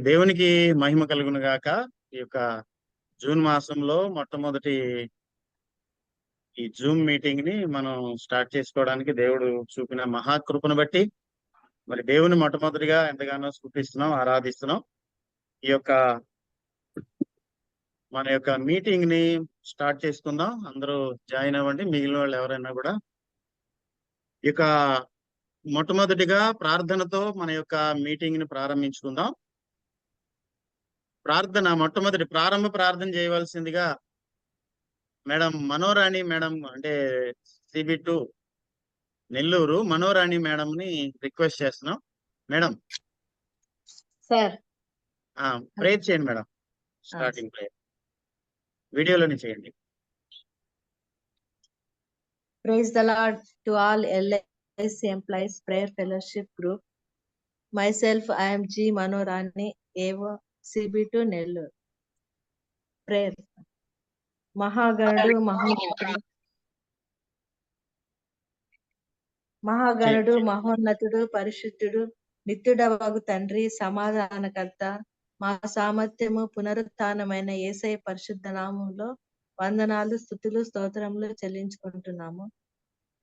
దేవునికి మహిమ కలుగును గాక. ఈ యొక్క జూన్ మాసంలో మొట్టమొదటి ఈ జూమ్ మీటింగ్ ని మనం స్టార్ట్ చేసుకోవడానికి దేవుడు చూపిన మహాకృపను బట్టి మరి దేవుని మొట్టమొదటిగా ఎంతగానో స్తుతిస్తున్నాం, ఆరాధిస్తున్నాం. ఈ యొక్క మన యొక్క మీటింగ్ ని స్టార్ట్ చేసుకుందాం. అందరూ జాయిన్ అవ్వండి, మిగిలిన వాళ్ళు ఎవరైనా కూడా. ఇక మొట్టమొదటిగా ప్రార్థనతో మన యొక్క మీటింగ్ ని ప్రారంభించుకుందాం. మొట్టమొదటి ప్రారంభ ప్రార్థన చేయవలసిందిగా మేడం మనోరాణి మేడం, అంటే CB2 నెల్లూరు మనోరాణి మేడం ని రిక్వెస్ట్ చేస్తున్నాం. మేడం సార్ ప్రేయర్ చేయండి మేడం. స్టార్టింగ్ ప్రేయర్ వీడియోలోనే చేయండి. Praise the Lord to all LIC employees prayer fellowship group. Myself, I am G Manorani, AO CB2 Nellore. Prayer. మహాగణుడు మహోన్నతుడు పరిశుద్ధుడు నిత్యుడవగు తండ్రి సమాధానకర్త మా సామర్థ్యము పునరుత్థానమైన యేసయ్య పరిశుద్ధ నామములో వందనాలు, స్తుతులు, స్తోత్రములు చెల్లించుకుంటున్నాము.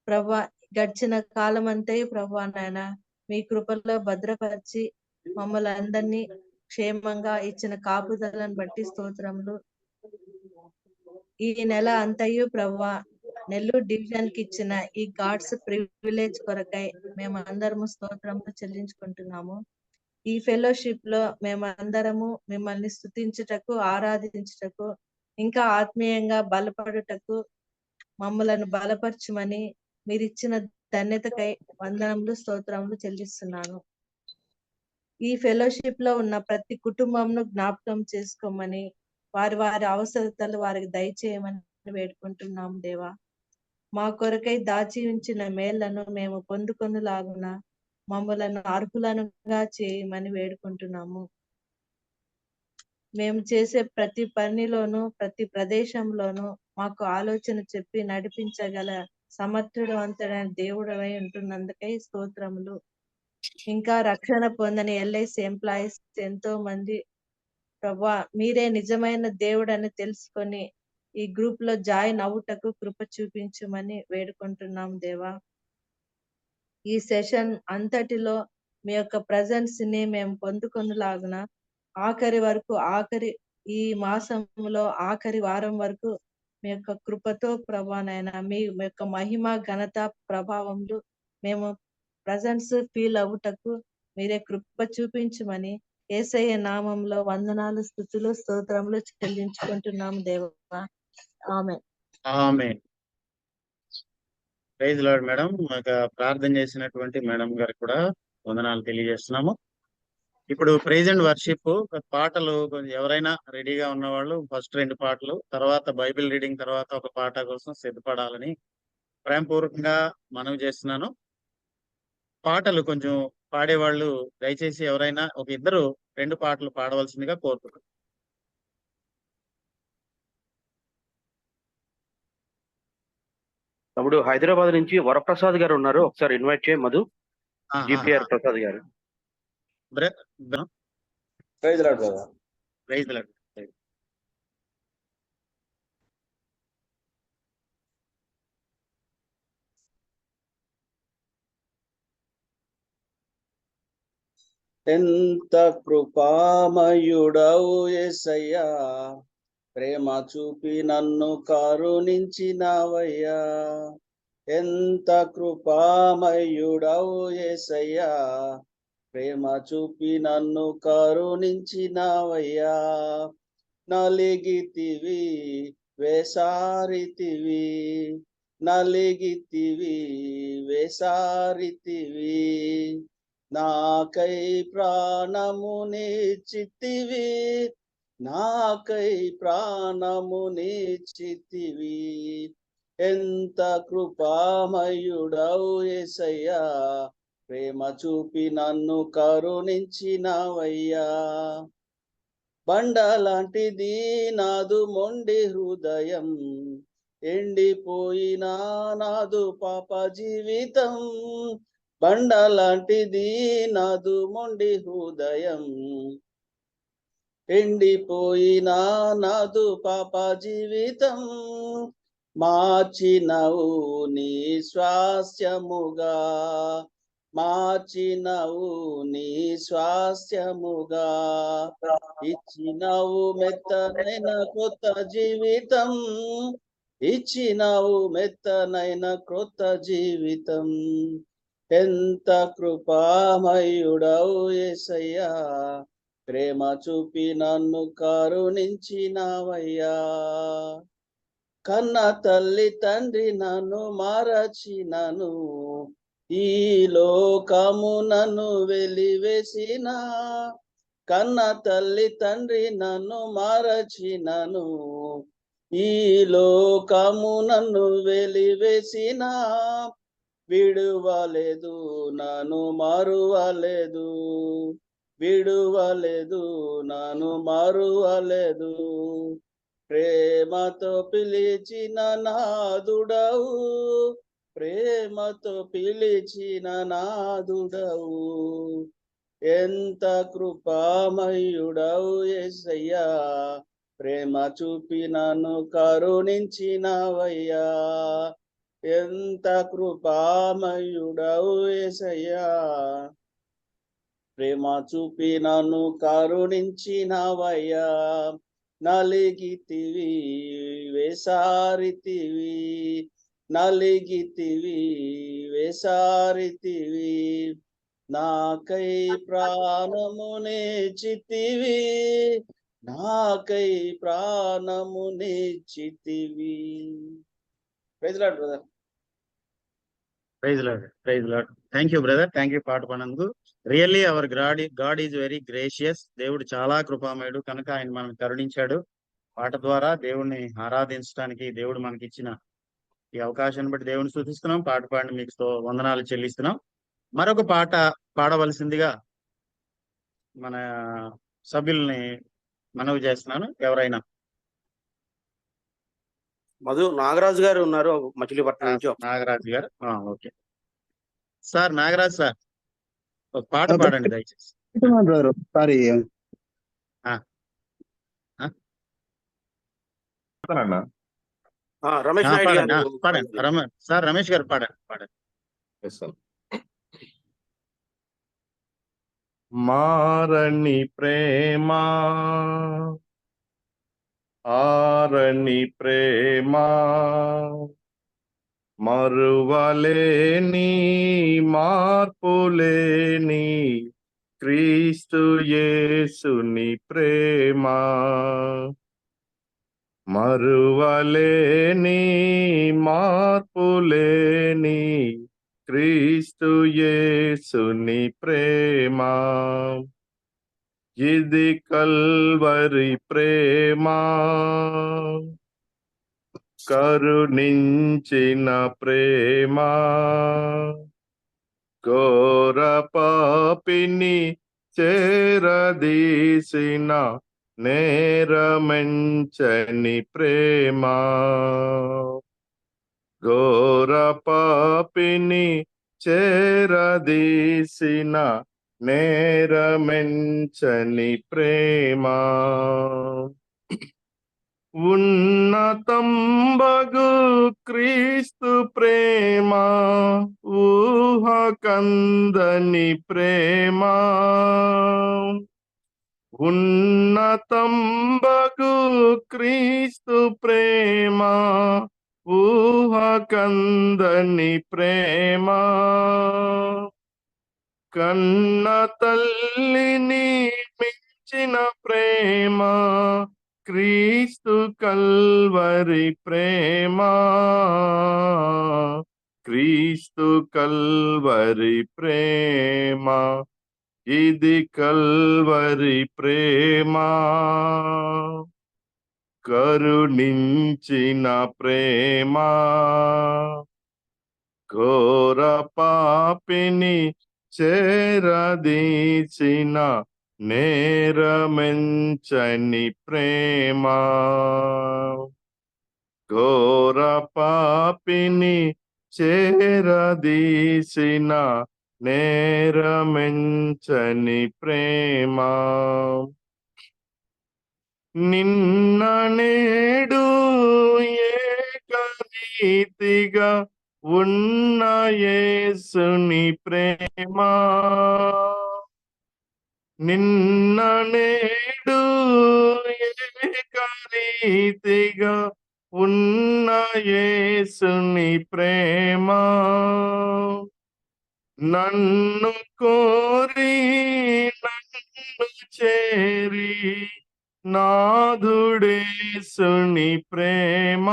ప్రభా, గడిచిన కాలం అంతయు ప్రభా నాయన మీ కృపలో భద్రపరిచి మమ్మల్ని అందరినీ క్షేమంగా ఇచ్చిన కాపుదలను బట్టి స్తోత్రములు. ఈ నెల అంతయు ప్రభా నెల్లూరు డివిజన్ కి ఇచ్చిన ఈ గాడ్స్ ప్రివిలేజ్ కొరకై మేము అందరము స్తోత్రములు చెల్లించుకుంటున్నాము. ఈ ఫెలోషిప్ లో మేమందరము మిమ్మల్ని స్తుతించుటకు, ఆరాధించుటకు, ఇంకా ఆత్మీయంగా బలపడుటకు మమ్మలను బలపరచమని మీరిచ్చిన ధన్యతకై వందనములు, స్తోత్రములు చెల్లిస్తున్నాను. ఈ ఫెలోషిప్ లో ఉన్న ప్రతి కుటుంబంను జ్ఞాపకం చేసుకోమని, వారి వారి అవసరతలు వారికి దయచేయమని వేడుకుంటున్నాము. దేవా, మా కొరకై దాచి ఉంచిన మేళ్లను మేము పొందుకొనులాగున మమ్మలను అర్హులనుగా చేయమని వేడుకుంటున్నాము. మేము చేసే ప్రతి పనిలోనూ ప్రతి ప్రదేశంలోనూ మాకు ఆలోచన చెప్పి నడిపించగల సమర్థుడవంతుడైన దేవుడవై ఉంటున్నందుకై స్తోత్రములు. ఇంకా రక్షణ పొందని LIC ఎంప్లాయీస్ ఎంతో మంది ప్రభా మీరే నిజమైన దేవుడని తెలుసుకొని ఈ గ్రూప్ లో జాయిన్ అవుటకు కృప చూపించమని వేడుకుంటున్నాం. దేవా, ఈ సెషన్ అంతటిలో మీ యొక్క ప్రజెన్స్ ని మేము పొందుకొనులాగున ఆఖరి ఈ మాసంలో ఆఖరి వారం వరకు మీ యొక్క కృపతో ప్రభానైనా మీ యొక్క మహిమ ఘనత ప్రభావములు మేము ప్రజెన్స్ ఫీల్ అవుటకు మీరే కృప చూపించమని యేసయ్య నామంలో వందనాలు, స్తుతులు, స్తోత్రములు చెల్లించుకుంటున్నాము. దేవా, ఆమేన్. ఆమేన్. Praise lord madam. మాకు ప్రార్థన చేసినటువంటి మేడం గారికి కూడా వందనాలు తెలియజేస్తున్నాము. ఇప్పుడు ప్రైజ్ అండ్ వర్షిప్ పాటలు కొంచెం ఎవరైనా రెడీగా ఉన్నవాళ్ళు ఫస్ట్ 2 పాటలు, తర్వాత బైబిల్ రీడింగ్, తర్వాత ఒక పాట కోసం సిద్ధపడాలని ప్రేమపూర్వకంగా మనవి చేస్తున్నాను. పాటలు కొంచెం పాడేవాళ్ళు దయచేసి ఎవరైనా ఒక ఇద్దరు 2 పాటలు పాడవలసిందిగా కోరుతున్నాను. తమ్ముడు హైదరాబాద్ నుంచి వరప్రసాద్ గారు ఉన్నారు, ఒకసారి ఇన్వైట్ చేయ. Madhu GPR Prasad garu. Praise lord brother. Praise lord. ఎంత కృపామయుడవు యేసయ్యా, ప్రేమ చూపి నన్ను కరుణించినవయ్యా. ఎంత కృపామయుడవు యేసయ్యా, ప్రేమ చూపి నన్ను కరుణించినవయ్యా. నలిగితివి వేసారితివి, నలిగితివి వేసారితివి, నాకై ప్రాణమునిచ్చితివి, నాకై ప్రాణమునిచ్చితివి. ఎంత కృపామయుడవు యేసయ్యా, ప్రేమ చూపి నన్ను కరుణించినవయ్యా. బండలాంటిది నాదు మొండి హృదయం, ఎండిపోయినా నాదు పాప జీవితం. బండలాంటిది నాదు మొండి హృదయం, ఎండిపోయిన నాదు పాప జీవితం మార్చినవు నీ స్వాస్థ్యముగా, మార్చినవు నీ స్వాస్థ్యముగా, ఇచ్చినవు మెత్తనైన కొత్త జీవితం, ఇచ్చినవు మెత్తనైన క్రొత్త జీవితం. ఎంత కృపామయుడవు యేసయ్యా, ప్రేమ చూపి నన్ను కరుణించినవయ్యా. కన్న తల్లి తండ్రి నన్ను మరచినను, ఈ లోకము నన్ను వెలివేసిన. కన్న తల్లి తండ్రి నన్ను మరచినను, ఈ లోకము నన్ను వెలివేసిన. విడువలేదు నన్ను మరువలేదు, విడువలేదు నన్ను మరువలేదు. ప్రేమతో పిలిచిన నాదుడవు, ప్రేమతో పిలిచిన నాదుడవు. ఎంత కృపామయుడవు యేసయ్యా, ప్రేమ చూపి నన్ను కరుణించినవయ్యా. ఎంత కృపామయుడవు యేసయ్యా, ప్రేమ చూపి నన్ను కరుణించినవయ్యా. నలిగితివి వేసారితివి, నలిగితివి వేసారితివి, నాకై ప్రాణమునే చితివి, నాకై ప్రాణమునే చితివి. Praise lord brother. Praise lord, praise lord. Thank you brother, thank you పాట పాడినందుకు. Really our god is very gracious. దేవుడు చాలా కృపామయుడు కనుక ఆయన మనల్ని కరుణించాడు. పాట ద్వారా దేవుణ్ణి ఆరాధించడానికి దేవుడు మనకి ఇచ్చిన ఈ అవకాశాన్ని బట్టి దేవుని స్తుతిస్తున్నాం. పాట పాడిన మీకు వందనాలు చెల్లిస్తున్నాం. మరొక పాట పాడవలసిందిగా మన సభ్యుల్ని మనవి చేస్తున్నాను. ఎవరైనా మధు నాగరాజు గారు ఉన్నారు మచిలీపట్నం నుంచి. నాగరాజు గారు, ఓకే సార్. నాగరాజు సార్, ఒక పాట పాడండి దయచేసి. సారీ రమేష్ నాయుడు పాడండి, గారు పాడండి. సార్ రమేష్ గారు పాడండి, పాడండి. మారని ప్రేమ, ఆరని ప్రేమ, మరువలేని మార్పులేని క్రీస్తు యేసుని ప్రేమ, మరువలేని మార్పులేని క్రీస్తు యేసుని ప్రేమ. ఇది కల్వరి ప్రేమ, కరుణించిన ప్రేమ, ఘోర పాపిని చేరదీసిన నేరమెంచని ప్రేమ, ఘోర పాపిని చేరదీసిన నేరమెంచని ప్రేమ. ఉన్నతంబగు క్రీస్తు ప్రేమ, ఊహ కందని ప్రేమ, ఉన్నతంబగు క్రీస్తు ప్రేమ, ఊహ కందని ప్రేమ. కన్న తల్లిని మించిన ప్రేమ, క్రీస్తు కల్వరి ప్రేమ, క్రీస్తు కల్వరి ప్రేమ. ఇది కల్వరి ప్రేమ, కరుణించిన ప్రేమ, ఘోర పాపిని చేరదీసిన నేరమెంచని ప్రేమ, ఘోర పాపిని చేరదీసిన నేరమెంచని ప్రేమ. నిన్న నేడు ఏకరీతిగా ఉన్న యేసుని ప్రేమ నిన్న నేడు ఏకరీతిగా ఉన్న యేసుని ప్రేమ నన్ను కోరి నన్ను చేరి నాథుడేసుని ప్రేమ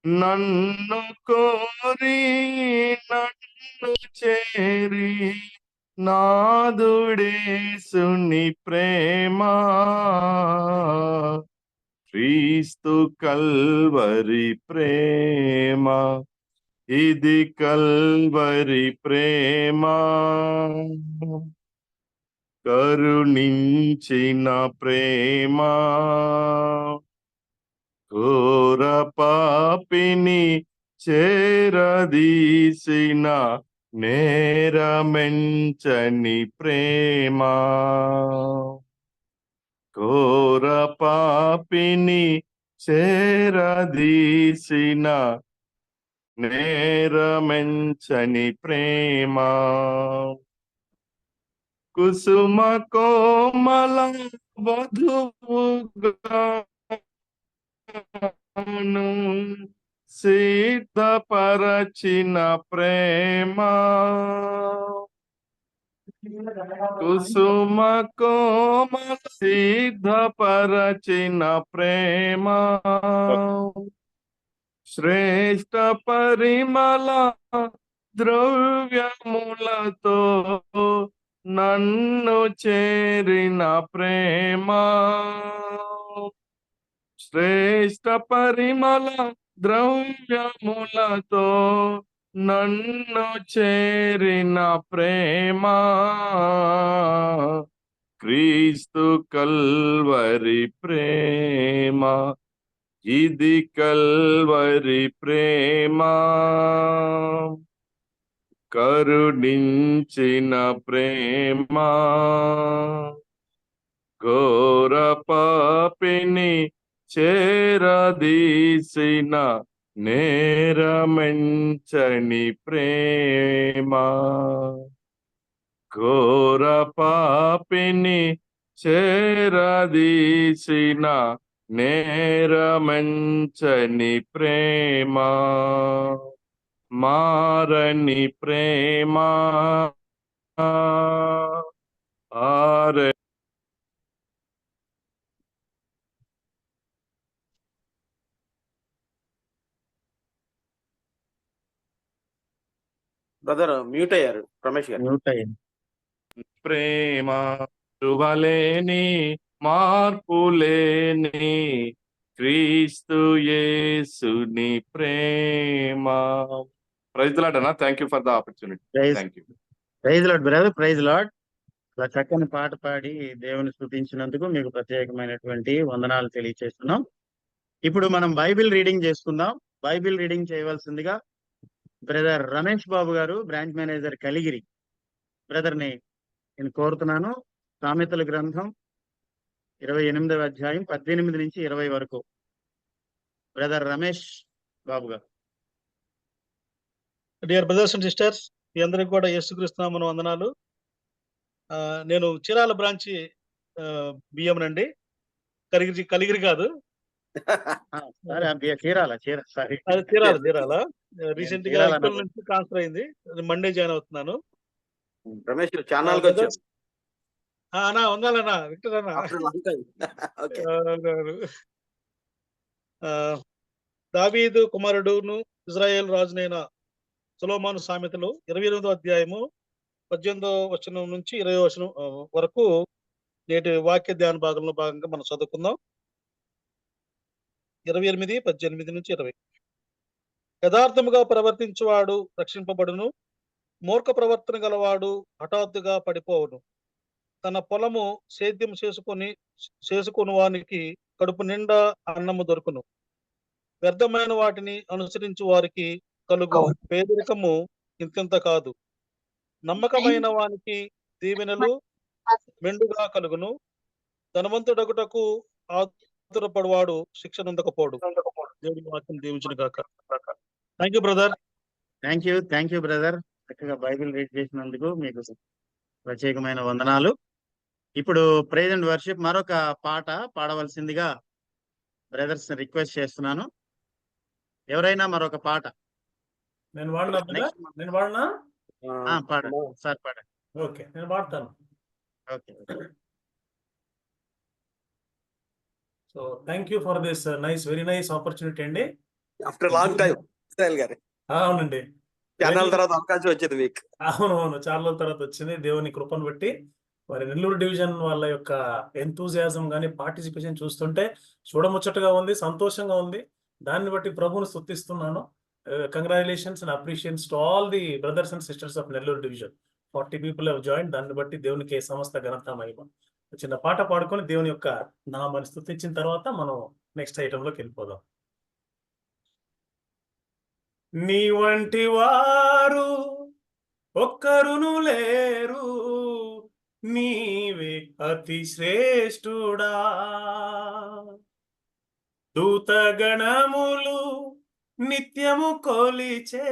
నన్ను కోరి నన్ను చేరి నాథుడేసుని ప్రేమ క్రీస్తు కల్వరి ప్రేమ ఇది కల్వరి ప్రేమ కరుణించిన ప్రేమ ఘోర పాపిని చేరదీసిన నేరమెంచని ప్రేమ ఘోర పాపిని చేరదీసిన నేరమెంచని ప్రేమ కుసుమ కోమల వధువుగాను సిద్ధపరచిన ప్రేమ కుసుమ కోమల సిద్ధపరచిన ప్రేమ శ్రేష్ట పరిమళ ద్రవ్యములతో నన్ను చేరిన ప్రేమ శ్రేష్ట పరిమళ ద్రవ్యములతో నన్ను చేరిన ప్రేమ క్రీస్తు కల్వరి ప్రేమ ఇది కల్వరి ప్రేమ కరుణించిన ప్రేమ ఘోర పాపిని చేరదీసిన నేరమెంచని ప్రేమ ఘోర పాపిని చేరదీసిన నేరమెంచని ప్రేమ మారని ప్రేమ ఆర బ్రదర్ మ్యూట్ అయ్యారు రమేష్ గారు. మ్యూట్ అయ్యింది. ప్రేమ రువలేని మార్పులేని క్రీస్తు యేసుని ప్రేమ. ప్రైజ్ లార్డ్ అన్న, thank you for the opportunity. Thank you. Praise lord brother, praise lord. ఇలా చక్కని పాట పాడి దేవుని స్తుతించినందుకు మీకు ప్రత్యేకమైనటువంటి వందనాలు తెలియజేస్తున్నాం. ఇప్పుడు మనం బైబిల్ రీడింగ్ చేసుకుందాం. బైబిల్ రీడింగ్ చేయవలసిందిగా బ్రదర్ రమేష్ బాబు గారు, బ్రాంచ్ మేనేజర్ కలిగిరి, బ్రదర్ ని నేను కోరుతున్నాను. సామెతల గ్రంథం 28వ అధ్యాయం 18 నుంచి 20 వరకు బ్రదర్ రమేష్ బాబు గారు. డియర్ బ్రదర్స్ అండ్ సిస్టర్స్, మీ అందరికి కూడా యేసుక్రీస్తు నామమున వందనాలు. నేను చీరాల బ్రాంచి బియ్యం నండి, కలిగిరి కాదు, చీరాల రీసెంట్ గా ఇక్కడ నుంచి ట్రాన్స్ఫర్ అయింది. మండే జాయిన్ అవుతున్నాను. రమేష్ ఛానల్ అన్నా వందాలన్నా, విక్టర్ అన్న. దావీదు కుమారుడును ఇజ్రాయేల్ రాజునైన సొలొమోను సామెతలు 28వ అధ్యాయము 18వ వచనం నుంచి 20వ వచనం వరకు నేటి వాక్య ధ్యాన భాగంలో భాగంగా మనం చదువుకుందాం. 28, 18 నుంచి 20. యథార్థముగా ప్రవర్తించువాడు రక్షింపబడును, మూర్ఖ ప్రవర్తన గలవాడు హఠాత్తుగా పడిపోవును. తన పొలము సేద్యం చేసుకుని వానికి కడుపు నిండా అన్నము దొరుకును. వ్యర్థమైన వాటిని అనుసరించు వారికి కలుగు పేదరికము ఇంతింత కాదు. నమ్మకమైన వానికి దీవెనలు మెండుగా కలుగును. ధనవంతుడగుటకు ఆతురపడువాడు శిక్ష నొందకపోడు. దేవుడి వాక్యం దీవించిన గాక. Thank you brother. Thank you brother. చక్కగా బైబిల్ రీడ్ చేసినందుకు మీకు ప్రత్యేకమైన వందనాలు. ఇప్పుడు ప్రైజ్ అండ్ వర్షిప్ మరొక పాట పాడవలసిందిగా బ్రదర్స్ రిక్వెస్ట్ చేస్తున్నాను. ఎవరైనా మరొక పాట నేను వాడినా నెక్స్ట్ నేను వాడినా పాడండి సార్, పాడండి. ఓకే, నేను పాడతాను. Okay. So thank you for this very nice opportunity అండి. ఆఫ్టర్ లాంగ్ టైం ఇస్రాయల్ గారు అవునండి, ఛానల్ తర్వాత అవకాశం వచ్చింది మీకు. అవును, చాలా రోజుల తర్వాత వచ్చింది. దేవుని కృపను బట్టి మరి నెల్లూరు డివిజన్ వాళ్ళ యొక్క ఎంతూజియాజం కానీ పార్టిసిపేషన్ చూస్తుంటే చూడముచ్చటగా ఉంది, సంతోషంగా ఉంది. దాన్ని బట్టి ప్రభువును స్తుతిస్తున్నాను. Congratulations and appreciations to all the brothers and sisters of Nellore division. 40 people have joined. దాన్ని బట్టి దేవునికి సమస్త ఘనత మహిమ. చిన్న పాట పాడుకొని దేవుని యొక్క నామాన్ని స్తుతించిన తర్వాత మనం నెక్స్ట్ ఐటెంలోకి వెళ్ళిపోదాం. నీ వంటి వారు ఒక్కరును లేరు, నీవే అతి శ్రేష్ఠుడా. దూతగణములు నిత్యము కొలిచే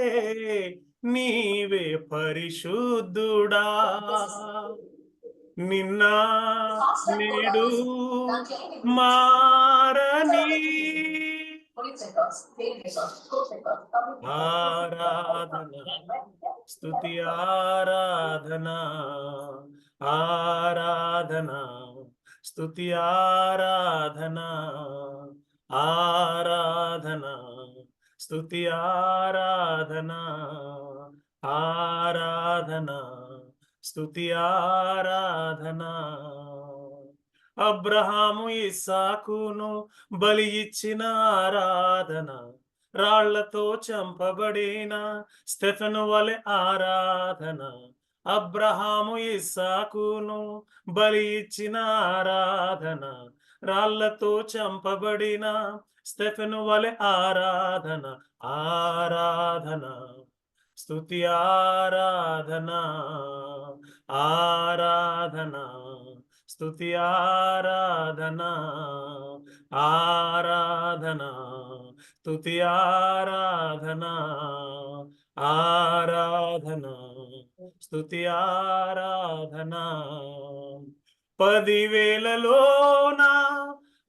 నీవే పరిశుద్ధుడా. నిన్న నేడు మారని ఆరాధన స్తుతి ఆరాధన ఆరాధన స్తుతి ఆరాధన ఆరాధన స్తుతి ఆరాధన ఆరాధన స్తుతి ఆరాధన. అబ్రహాము ఇస్సాకును బలి ఇచ్చిన ఆరాధన, రాళ్లతో చంపబడిన స్టెఫెను వలె ఆరాధన. అబ్రహాము ఇస్సాకును బలి ఇచ్చిన ఆరాధన, రాళ్లతో చంపబడిన స్టెఫెను వలె ఆరాధన. ఆరాధన స్తుతి ఆరాధన ఆరాధన స్తుతి ఆరాధన ఆరాధన స్తుతి ఆరాధన ఆరాధన స్తుతి ఆరాధన. 10,000లోన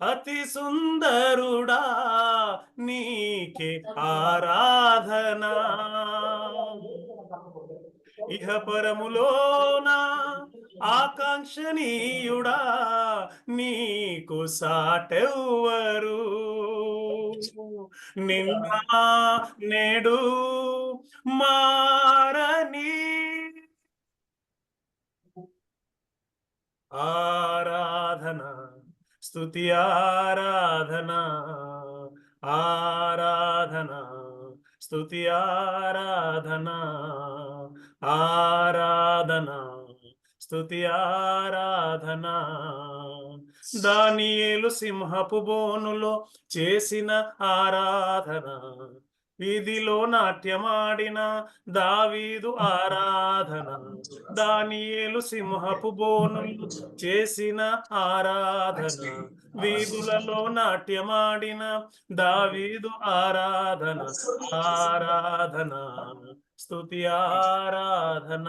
అతి సుందరుడా నీకే ఆరాధన. ఇహపరములోన ఆకాంక్షణీయుడా నీకు సాటెవ్వరు. నిన్న నేడు మారని ఆరాధన స్తుతి ఆరాధన ఆరాధన స్తుతి ఆరాధన ఆరాధన స్తుతి ఆరాధన. దానియేలు సింహపు బోనులో చేసిన ఆరాధన, వీధిలో నాట్యమాడిన దావీదు ఆరాధన. దానియేలు సింహపు బోనులు చేసిన ఆరాధన, వీధులలో నాట్యమాడిన దావీదు ఆరాధన. ఆరాధన స్తుతి ఆరాధన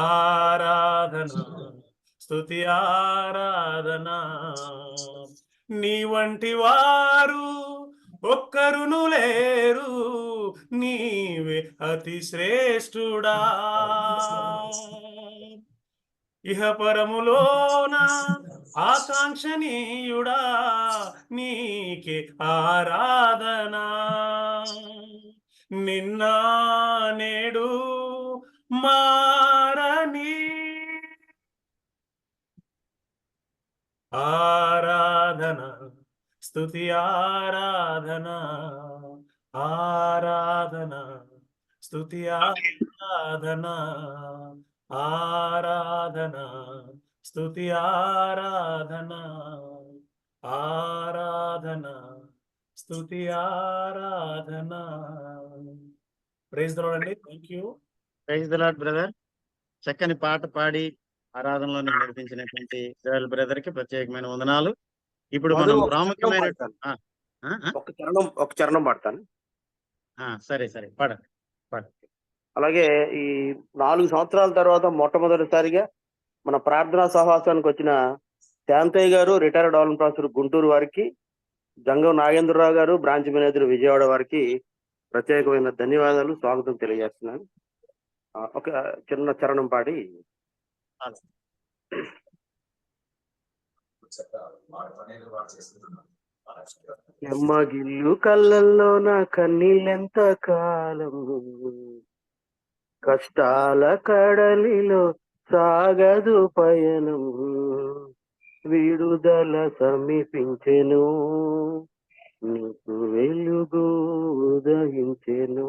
ఆరాధన స్తుతి ఆరాధన. నీ వంటి వారు ఒక్కరును లేరు, నీవే అతి శ్రేష్ఠుడా. ఇహపరములోన ఆకాంక్షణీయుడా నీకే ఆరాధన. నిన్న నేడు మారని ఆరాధన స్తుతి ఆరాధన ఆరాధన స్తుతి ఆరాధన ఆరాధన స్తుతి ఆరాధన ఆరాధన స్తుతి ఆరాధన. ప్రైజ్ ది లార్డ్ అండి. Thank you. Praise the lord brother. చక్కని పాట పాడి ఆరాధనలోనికి నడిపించినటువంటి ఇజ్రాయెల్ బ్రదర్ కి ప్రత్యేకమైన వందనాలు. ఇప్పుడు మధు మనం ఒక చరణం ప్రాముఖ్యమైన పాడతాను. ఆ, ఆ, ఆ, ఒక చరణం పాడతాను. సరే సరే పడండి పడండి. అలాగే ఈ 4 సంవత్సరాల తర్వాత మొట్టమొదటిసారిగా మన ప్రార్థనా సహవాసానికి వచ్చిన శాంతయ్య గారు, రిటైర్డ్ ఆల్ ప్రొఫెసర్ గుంటూరు వారికి, జంగం నాగేంద్రరావు గారు, బ్రాంచ్ మేనేజర్ విజయవాడ వారికి ప్రత్యేకమైన ధన్యవాదాలు, స్వాగతం తెలియజేస్తున్నాను. ఒక చిన్న చరణం పాడి ఎమ్మగిల్లు కళ్ళల్లో నా కన్నీళ్ళెంత కాలం, కష్టాల కడలిలో సాగదు పయనం, విడుదల సమీపించెను, నీకు వెలుగు ఉదయించెను,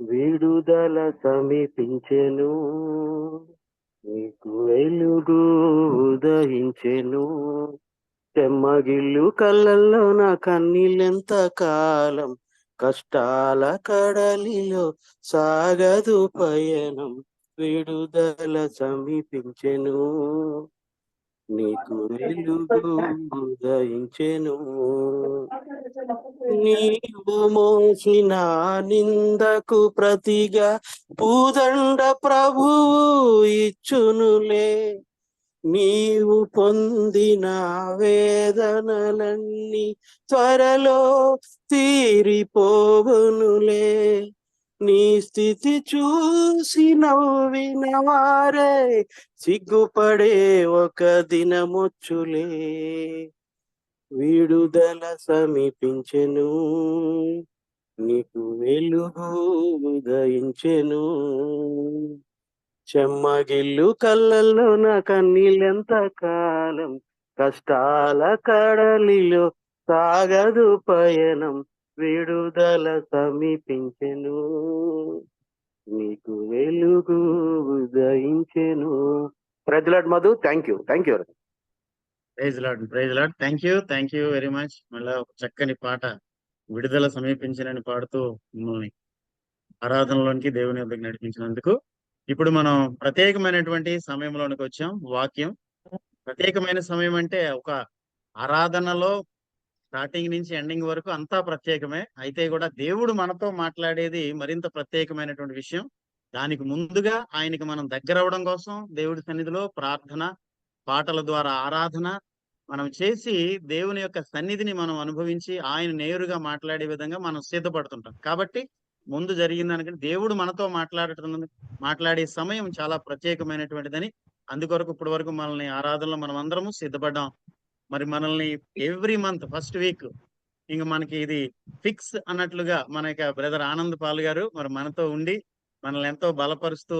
విడుదల సమీపించెను, నీకు వెలుగు ఉదయించెను. చెమ్మగిల్లు కళ్ళల్లో నా కన్నీళ్ళెంత కాలం, కష్టాల కడలిలో సాగదు పయనం, విడుదల సమీపించెను, నీకు వెలుగు ఉదయించెను. నీవు మోసిన నిందకు ప్రతిగా పూదండ ప్రభువు ఇచ్చునులే, నీవు పొందిన వేదనలన్నీ త్వరలో తీరిపోవునులే, నీ స్థితి చూసి నవ్విన వారే సిగ్గుపడే ఒక దినమొచ్చులే, విడుదల సమీపించెను, నీకు వెలుగు ఉదయించెను. చెమ్మగిల్లు కళ్ళల్లో నా కన్నీళ్ళెంత కాలం, కష్టాల కడలిలో సాగదు పయనం, విడుదల సమీపించెను, నీకు వెలుగు ఉదయించెను. Praise lord Madhu, thank you. Praise lord. Thank you very much. మళ్ళా ఒక చక్కని పాట విడుదల సమీపించినని పాడుతూ మిమ్మల్ని ఆరాధనలోనికి దేవుని వద్దకు నడిపించినందుకు. ఇప్పుడు మనం ప్రత్యేకమైనటువంటి సమయంలోనికి వచ్చాం. వాక్యం ప్రత్యేకమైన సమయం అంటే ఒక ఆరాధనలో స్టార్టింగ్ నుంచి ఎండింగ్ వరకు అంతా ప్రత్యేకమే. అయితే కూడా దేవుడు మనతో మాట్లాడేది మరింత ప్రత్యేకమైనటువంటి విషయం. దానికి ముందుగా ఆయనకి మనం దగ్గర అవడం కోసం దేవుడి సన్నిధిలో ప్రార్థన, పాటల ద్వారా ఆరాధన మనం చేసి దేవుని యొక్క సన్నిధిని మనం అనుభవించి ఆయన నేరుగా మాట్లాడే విధంగా మనం సిద్ధపడుతుంటాం. కాబట్టి ముందు జరిగిన దానికంటే దేవుడు మనతో మాట్లాడే సమయం చాలా ప్రత్యేకమైనటువంటిదని, అందుకొరకు ఇప్పటి వరకు మనల్ని ఆరాధనలో మనం అందరము సిద్ధపడ్డాం. మరి మనల్ని ఎవ్రీ మంత్ ఫస్ట్ వీక్ ఇంక మనకి ఇది ఫిక్స్ అన్నట్లుగా మన యొక్క బ్రదర్ ఆనంద్ పాల్ గారు మరి మనతో ఉండి మనల్ని ఎంతో బలపరుస్తూ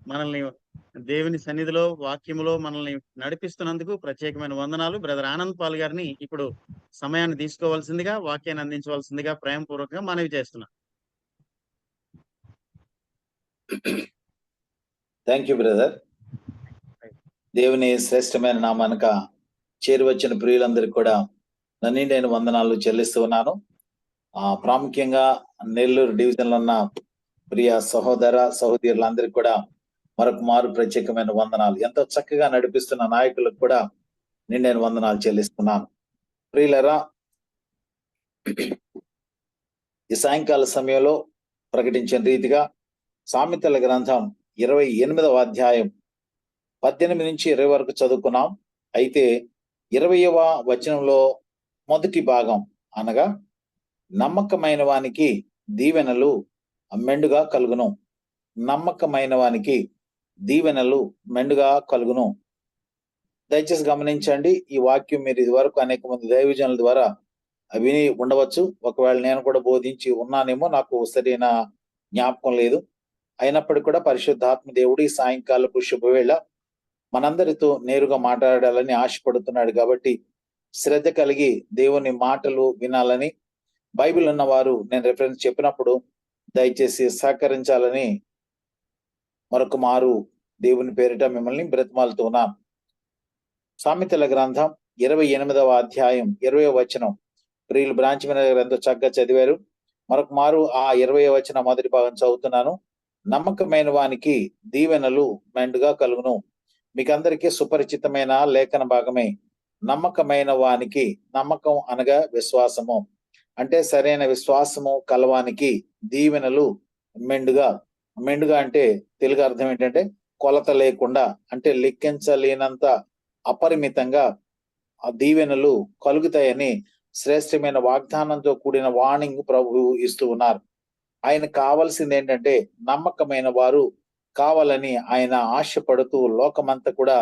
మనల్ని దేవుని సన్నిధిలో వాక్యములో మనల్ని నడిపిస్తున్నందుకు ప్రత్యేకమైన వందనాలు. బ్రదర్ ఆనంద్ పాల్ గారిని ఇప్పుడు సమయాన్ని తీసుకోవాల్సిందిగా, వాక్యాన్ని అందించవలసిందిగా ప్రేమపూర్వకంగా మనవి చేస్తున్నాం. Thank you brother. దేవుని శ్రేష్టమైన నామానక చేరువచ్చిన ప్రియులందరికీ కూడా నేను వందనాలు చెల్లిస్తూ ఉన్నాను. ప్రాముఖ్యంగా నెల్లూరు డివిజన్ లో ఉన్న ప్రియ సహోదర సహోదరులందరికీ కూడా మరొక మారు ప్రత్యేకమైన వందనాలు. ఎంతో చక్కగా నడిపిస్తున్న నాయకులకు కూడా నేను వందనాలు చెల్లిస్తున్నాను. ప్రియులరా, ఈ సాయంకాల సమయంలో ప్రకటించిన రీతిగా సామెతల గ్రంథం 28వ అధ్యాయం 18 నుంచి 20 వరకు చదువుకున్నాం. అయితే 20వ వచనంలో మొదటి భాగం అనగా నమ్మకమైన వానికి దీవెనలు మెండుగా కలుగును, నమ్మకమైన వానికి దీవెనలు మెండుగా కలుగును. దయచేసి గమనించండి, ఈ వాక్యం మీరు ఇది వరకు అనేక మంది దైవజనుల ద్వారా విని ఉండవచ్చు. ఒకవేళ నేను కూడా బోధించి ఉన్నానేమో, నాకు సరైన జ్ఞాపకం లేదు. అయినప్పటికీ కూడా పరిశుద్ధాత్మ దేవుడు ఈ సాయంకాలపు శుభవేళ మనందరితో నేరుగా మాట్లాడాలని ఆశపడుతున్నాడు. కాబట్టి శ్రద్ధ కలిగి దేవుని మాటలు వినాలని, బైబిల్ ఉన్నవారు నేను రెఫరెన్స్ చెప్పినప్పుడు దయచేసి సహకరించాలని మరొక మారు దేవుని పేరిట మిమ్మల్ని బ్రతిమాలుతున్నాం. సామెతల గ్రంథం 28వ అధ్యాయం 20వ వచనం ప్రియులు బ్రాంచ్ మేనేజర్ ఎంతో చక్కగా చదివారు. మరొక మారు ఆ 20వ వచనం మొదటి భాగం చదువుతున్నాను. నమ్మకమైన వానికి దీవెనలు మెండుగా కలుగును. మీకందరికీ సుపరిచితమైన లేఖన భాగమే. నమ్మకమైన వానికి, నమ్మకం అనగా విశ్వాసము, అంటే సరైన విశ్వాసము కలవానికి దీవెనలు మెండుగా. మెండుగా అంటే తెలుగు అర్థం ఏంటంటే కొలత లేకుండా, అంటే లెక్కించలేనంత అపరిమితంగా ఆ దీవెనలు కలుగుతాయని శ్రేష్టమైన వాగ్దానంతో కూడిన వార్నింగ్ ప్రభువు ఇస్తూ ఉన్నారు. ఆయన కావాల్సింది ఏంటంటే నమ్మకమైన వారు కావాలని ఆయన ఆశపడుతూ లోకమంతా కూడా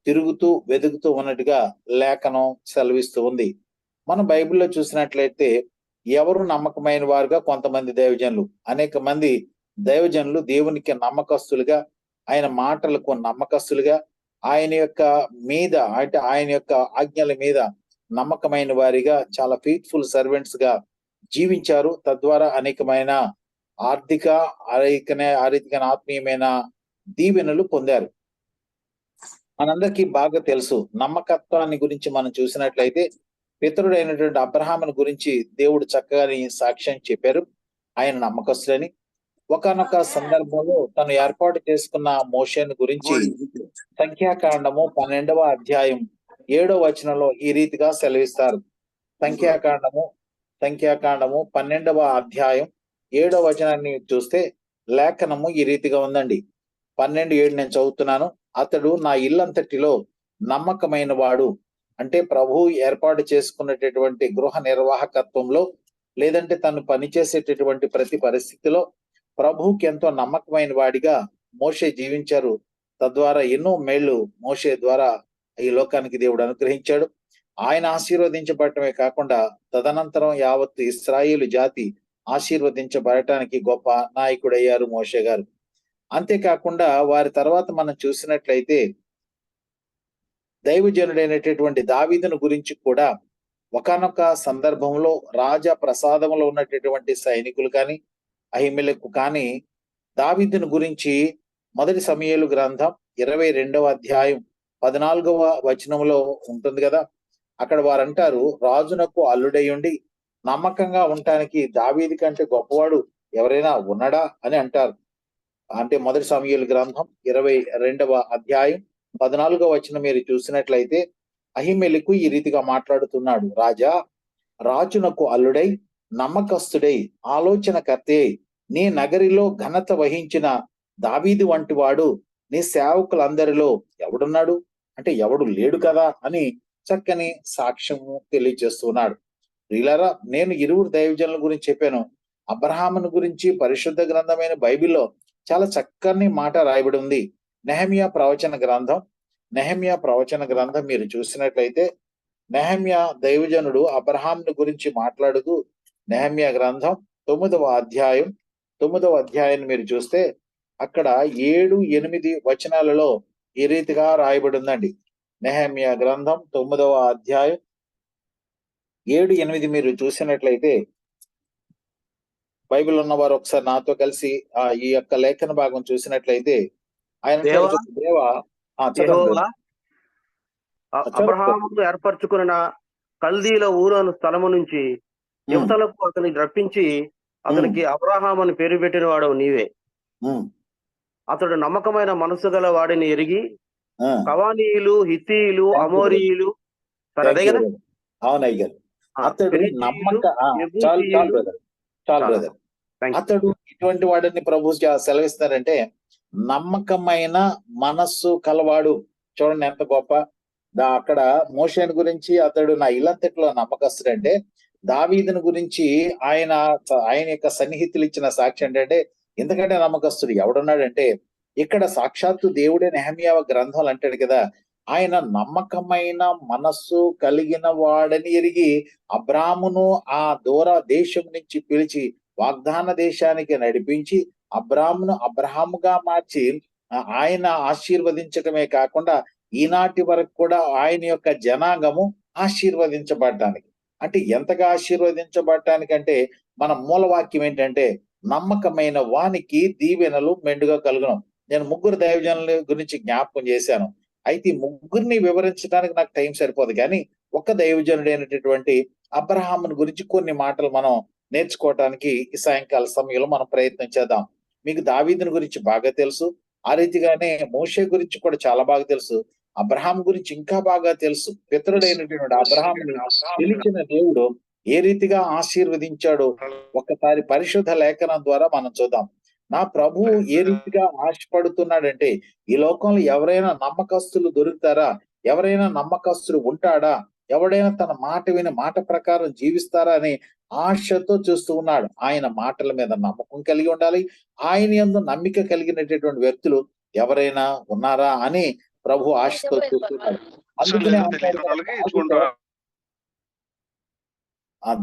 తిరుగుతూ వెతుకుతూ ఉన్నట్టుగా లేఖనం సెలవిస్తూ ఉంది. మనం బైబిల్లో చూసినట్లయితే ఎవరు నమ్మకమైన వారుగా కొంతమంది దైవజనులు, అనేక మంది దైవజనులు దేవునికి నమ్మకస్తులుగా, ఆయన మాటలకు నమ్మకస్తులుగా, ఆయన యొక్క మీద అంటే ఆయన యొక్క ఆజ్ఞల మీద నమ్మకమైన వారిగా, చాలా ఫెయిత్ఫుల్ సర్వెంట్స్ గా జీవించారు. తద్వారా అనేకమైన ఆర్థిక ఆత్మీయమైన దీవెనలు పొందారు. మనందరికీ బాగా తెలుసు నమ్మకత్వాన్ని గురించి మనం చూసినట్లయితే పితరుడైనటువంటి అబ్రహామును గురించి దేవుడు చక్కగా సాక్ష్యం చెప్పారు. ఆయన నమ్మకస్తుడని. ఒకానొక సందర్భంలో తను ఏర్పాటు చేసుకున్న మోషేను గురించి సంఖ్యాకాండము 12వ అధ్యాయం 7వ వచనంలో ఈ రీతిగా సెలవిస్తారు. సంఖ్యాకాండము 12వ అధ్యాయం 7వ వచనాన్ని చూస్తే లేఖనము ఈ రీతిగా ఉందండి. 12:7 నేను చదువుతున్నాను. అతడు నా ఇల్లంతటిలో నమ్మకమైన వాడు, అంటే ప్రభువు ఏర్పాటు చేసుకున్నటువంటి గృహ నిర్వాహకత్వంలో, లేదంటే తను పనిచేసేటటువంటి ప్రతి పరిస్థితిలో ప్రభువుకి ఎంతో నమ్మకమైన వాడిగా మోషే జీవించారు. తద్వారా ఎన్నో మేళ్లు మోషే ద్వారా ఈ లోకానికి దేవుడు అనుగ్రహించాడు. ఆయన ఆశీర్వదించబడటమే కాకుండా తదనంతరం యావత్తు ఇశ్రాయేలు జాతి ఆశీర్వదించబడటానికి గొప్ప నాయకుడయ్యారు మోషే గారు. అంతేకాకుండా వారి తర్వాత మనం చూసినట్లయితే దైవజనుడైనటువంటి దావీదును గురించి కూడా ఒకానొక సందర్భంలో రాజా ప్రసాదంలో ఉన్నటువంటి సైనికులు కానీ, అహిమెలెకు కానీ దావీదును గురించి మొదటి సమూయేలు గ్రంథం 22వ అధ్యాయం 14వ వచనంలో ఉంటుంది కదా. అక్కడ వారు అంటారు, రాజునకు అల్లుడయ్యుండి నమ్మకంగా ఉండటానికి దావీదు కంటే గొప్పవాడు ఎవరైనా ఉన్నాడా అని అంటారు. అంటే మొదటి సమూయేలు గ్రంథం 22వ అధ్యాయం 14వ వచనం మీరు చూసినట్లయితే అహిమెలెకు ఈ రీతిగా మాట్లాడుతున్నాడు. రాజునకు అల్లుడై నమ్మకస్తుడై ఆలోచనకర్తే నీ నగరిలో ఘనత వహించిన దావీదు వంటి వాడు నీ సేవకులందరిలో ఎవడున్నాడు, అంటే ఎవడు లేడు కదా అని చక్కని సాక్ష్యము తెలియజేస్తున్నాడు. ప్రియులారా, నేను ఇరువురు దైవజనుల గురించి చెప్పాను. అబ్రహామును గురించి పరిశుద్ధ గ్రంథమైన బైబిల్లో చాలా చక్కని మాట రాయబడి ఉంది. నెహెమ్యా ప్రవచన గ్రంథం మీరు చూసినట్లయితే నెహెమ్యా దైవజనుడు అబ్రహామును గురించి మాట్లాడుతూ నెహెమ్యా గ్రంథం 9వ అధ్యాయాన్ని మీరు చూస్తే అక్కడ 7-8 వచనాలలో ఈ రీతిగా రాయబడి ఉందండి. నెహెమ్యా గ్రంథం 9వ అధ్యాయం 7-8 మీరు చూసినట్లయితే బైబిల్ ఉన్నవారు ఒకసారి నాతో కలిసి ఈ యొక్క లేఖన భాగం చూసినట్లయితే ఆయన అబ్రహాము ఏర్పరచుకున్న కల్దీల ఊరను స్థలము నుంచి యువతలకు అతని రప్పించి అతనికి అబ్రహాం అని పేరు పెట్టిన వాడు నీవే. అతడు నమ్మకమైన మనసు గల వాడిని ఎరిగి కవానీయులు, హిత్తీయులు, అమోరీయులు, అదే కదా అవునయ్యారు. అతడు అతడు ఇటువంటి వాడిని ప్రభు సెలవిస్తారంటే నమ్మకమైన మనస్సు కలవాడు. చూడండి ఎంత గొప్ప. అక్కడ మోషేను గురించి అతడు నా ఇల్లంతటిలో నమ్మకస్తుడు అంటే, దావీదుని గురించి ఆయన యొక్క సన్నిహితులు ఇచ్చిన సాక్షి ఏంటంటే ఎందుకంటే నమ్మకస్తుడు ఎవడున్నాడంటే, ఇక్కడ సాక్షాత్తు దేవుడే నెహెమ్యా గ్రంథాలు అంటాడు కదా, ఆయన నమ్మకమైన మనస్సు కలిగిన వాడని ఎరిగి అబ్రామును ఆ దూర దేశం నుంచి పిలిచి వాగ్దాన దేశానికి నడిపించి అబ్రామును అబ్రహాముగా మార్చి ఆయన ఆశీర్వదించటమే కాకుండా ఈనాటి వరకు కూడా ఆయన యొక్క జనాంగము ఆశీర్వదించబడటానికి, అంటే ఎంతగా ఆశీర్వదించబడటానికి అంటే మన మూలవాక్యం ఏంటంటే నమ్మకమైన వానికి దీవెనలు మెండుగా కలుగును. నేను 3 దైవజనుల గురించి జ్ఞాపకం చేశాను. అయితే ఈ 3ని వివరించడానికి నాకు టైం సరిపోదు, కానీ ఒక దైవజనుడైనటువంటి అబ్రహామును గురించి కొన్ని మాటలు మనం నేర్చుకోవటానికి ఈ సాయంకాల సమయంలో మనం ప్రయత్నం చేద్దాం. మీకు దావీదుని గురించి బాగా తెలుసు. ఆ రీతిగానే మోషే గురించి కూడా చాలా బాగా తెలుసు. అబ్రహాం గురించి ఇంకా బాగా తెలుసు. పితరుడైనటువంటి అబ్రహాంని పిలిచిన దేవుడు ఏ రీతిగా ఆశీర్వదించాడో ఒక్కసారి పరిశుద్ధ లేఖనం ద్వారా మనం చూద్దాం. నా ప్రభువు ఏ రీతిగా ఆశపడుతున్నాడంటే, ఈ లోకంలో ఎవరైనా నమ్మకస్తులు దొరుకుతారా, ఎవరైనా నమ్మకస్తుడు ఉంటాడా, ఎవడైనా తన మాట విని మాట ప్రకారం జీవిస్తారా అని ఆశతో చూస్తూ ఉన్నాడు. ఆయన మాటల మీద నమ్మకం కలిగి ఉండాలి. ఆయన యందు నమ్మిక కలిగినటువంటి వ్యక్తులు ఎవరైనా ఉన్నారా అని ప్రభు ఆశతో చూస్తున్నాడు. అందుకనే అంటాడు కదా,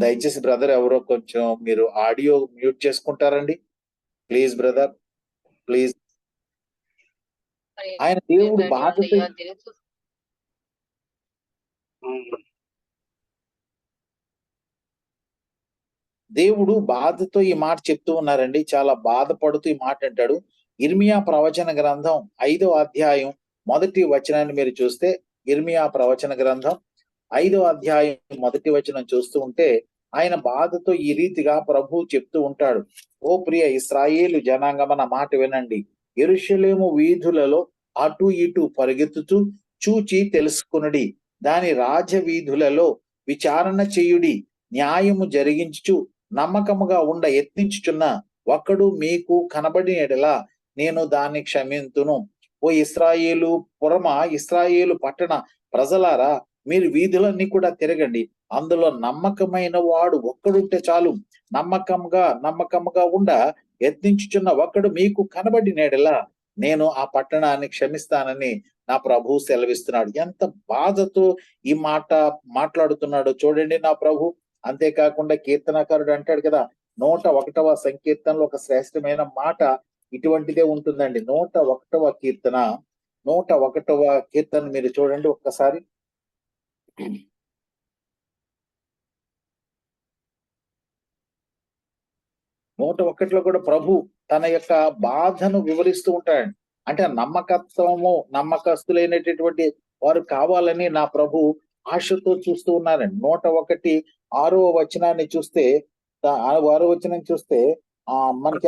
దయచేసి బ్రదర్ ఎవరో కొంచెం మీరు ఆడియో మ్యూట్ చేసుకుంటారండి ప్లీజ్ బ్రదర్, ప్లీజ్. ఆయన దేవుడు బాధతో దేవుడు బాధతో ఈ మాట చెప్తూ ఉన్నారండి. చాలా బాధపడుతూ ఈ మాట అంటాడు. ఇర్మియా ప్రవచన గ్రంథం 5వ అధ్యాయం 1వ వచనాన్ని మీరు చూస్తే, ఇర్మియా ప్రవచన గ్రంథం 5వ అధ్యాయం 1వ వచనం చూస్తూ ఉంటే ఆయన బాధతో ఈ రీతిగా ప్రభు చెప్తూ ఉంటాడు. ఓ ప్రియ ఇశ్రాయేలు జనాంగమ నా మాట వినండి. యెరూషలేము వీధులలో అటు ఇటు పరిగెత్తుతూ చూచి తెలుసుకునుడి. దాని రాజ వీధులలో విచారణ చేయుడి. న్యాయము జరిగించుచు నమ్మకముగా ఉండ యత్నించుచున్న ఒక్కడు మీకు కనబడినలా నేను దాన్ని క్షమింతును. ఓ ఇశ్రాయేలు పురమా, ఇశ్రాయేలు పట్టణ ప్రజలారా, మీరు వీధులన్నీ కూడా తిరగండి. అందులో నమ్మకమైన వాడు ఒక్కడుంటే చాలు. నమ్మకముగా ఉండ యత్నించుచున్న ఒక్కడు మీకు కనబడినలా నేను ఆ పట్టణాన్ని క్షమిస్తానని నా ప్రభు సెలవిస్తున్నాడు. ఎంత బాధతో ఈ మాట మాట్లాడుతున్నాడో చూడండి నా ప్రభు. అంతేకాకుండా కీర్తనకారుడు అంటాడు కదా, 101వ సంకీర్తనలో ఒక శ్రేష్టమైన మాట ఇటువంటిదే ఉంటుందండి. 101వ కీర్తన 101వ కీర్తన మీరు చూడండి ఒక్కసారి. 101లో కూడా ప్రభు తన యొక్క బాధను వివరిస్తూ ఉంటాడు. అంటే నమ్మకస్తులైనటువంటి వారు కావాలని నా ప్రభు ఆశతో చూస్తూ ఉన్నారండి. 101 6వ వచనాన్ని చూస్తే, 6వ వచనం చూస్తే మనకి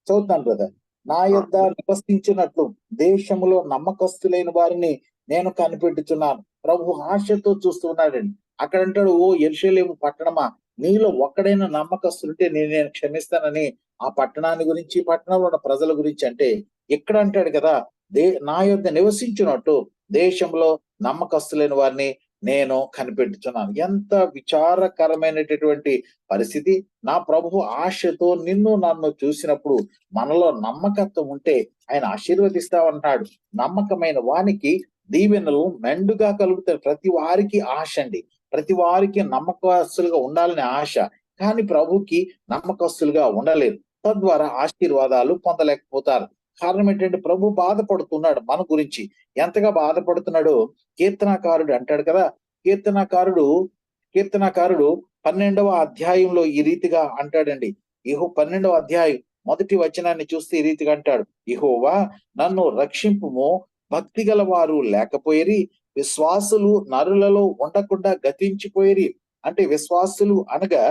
చదువుతాను బ్రదర్. నా యొద్ద నివసించినట్లు దేశములో నమ్మకస్తులైన వారిని నేను కనిపెట్టుచున్నాను. ప్రభు ఆశతో చూస్తూ ఉన్నాడండి. అక్కడ అంటాడు, ఓ యెరూషలేము పట్టణమా, నీలో ఒక్కడైనా నమ్మకస్తులుంటే నేను క్షమిస్తానని ఆ పట్టణాన్ని గురించి, పట్టణంలో ఉన్న ప్రజల గురించి అంటే ఇక్కడ అంటాడు కదా, నా యొద్ద నివసించినట్టు దేశంలో నమ్మకస్తులైన వారిని నేను కనిపెట్టుచున్నాను. ఎంత విచారకరమైనటువంటి పరిస్థితి. నా ప్రభు ఆశతో నిన్ను నన్ను చూసినప్పుడు మనలో నమ్మకత్వం ఉంటే ఆయన ఆశీర్వదిస్తామంటాడు. నమ్మకమైన వానికి దీవెనలు మెండుగా కలుగుతాయి. ప్రతి వారికి ఆశ అండి, ప్రతి వారికి నమ్మకస్తులుగా ఉండాలని ఆశ. కానీ ప్రభుకి నమ్మకస్తులుగా ఉండలేరు. తద్వారా ఆశీర్వాదాలు పొందలేకపోతారు. కారణం ఏంటంటే ప్రభు బాధపడుతున్నాడు మన గురించి. ఎంతగా బాధపడుతున్నాడో కీర్తనాకారుడు అంటాడు కదా. కీర్తనాకారుడు 12వ అధ్యాయంలో ఈ రీతిగా అంటాడండి. 12వ అధ్యాయం 1వ వచనాన్ని చూస్తే ఈ రీతిగా అంటాడు, యెహోవా నన్ను రక్షింపుము, భక్తి గల వారు లేకపోయిరి, విశ్వాసులు నరులలో ఉండకుండా గతించిపోయిరి. అంటే విశ్వాసులు అనగా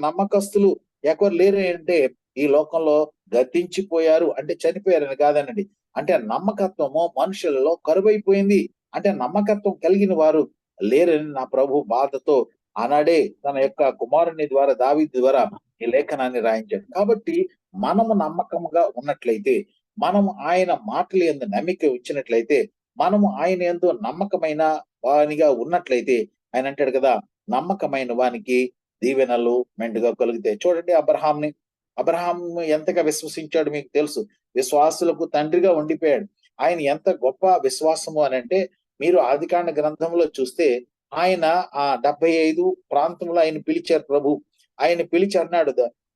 నమ్మకస్తులు ఎవరు లేరు అంటే ఈ లోకంలో గతించిపోయారు అంటే చనిపోయారని కాదనండి. అంటే నమ్మకత్వము మనుషులలో కరువైపోయింది. అంటే నమ్మకత్వం కలిగిన వారు లేరని నా ప్రభు బాధతో ఆనాడే తన యొక్క కుమారుని ద్వారా, దావీదు ద్వారా ఈ లేఖనాన్ని రాయించాడు. కాబట్టి మనము నమ్మకంగా ఉన్నట్లయితే, మనము ఆయన మాటలు యందు నమ్మిక ఇచ్చినట్లయితే, మనము ఆయన యందు నమ్మకమైన వానిగా ఉన్నట్లయితే, ఆయన అంటాడు కదా, నమ్మకమైన వానికి దీవెనలు మెండుగా కలుగుతాయి. చూడండి అబ్రహాం ఎంతగా విశ్వసించాడు మీకు తెలుసు. విశ్వాసులకు తండ్రిగా ఉండిపోయాడు. ఆయన ఎంత గొప్ప విశ్వాసము అని అంటే, మీరు ఆదికాండ గ్రంథంలో చూస్తే ఆయన 75 ప్రాంతంలో ఆయన పిలిచారు ప్రభు. ఆయన పిలిచి అన్నాడు,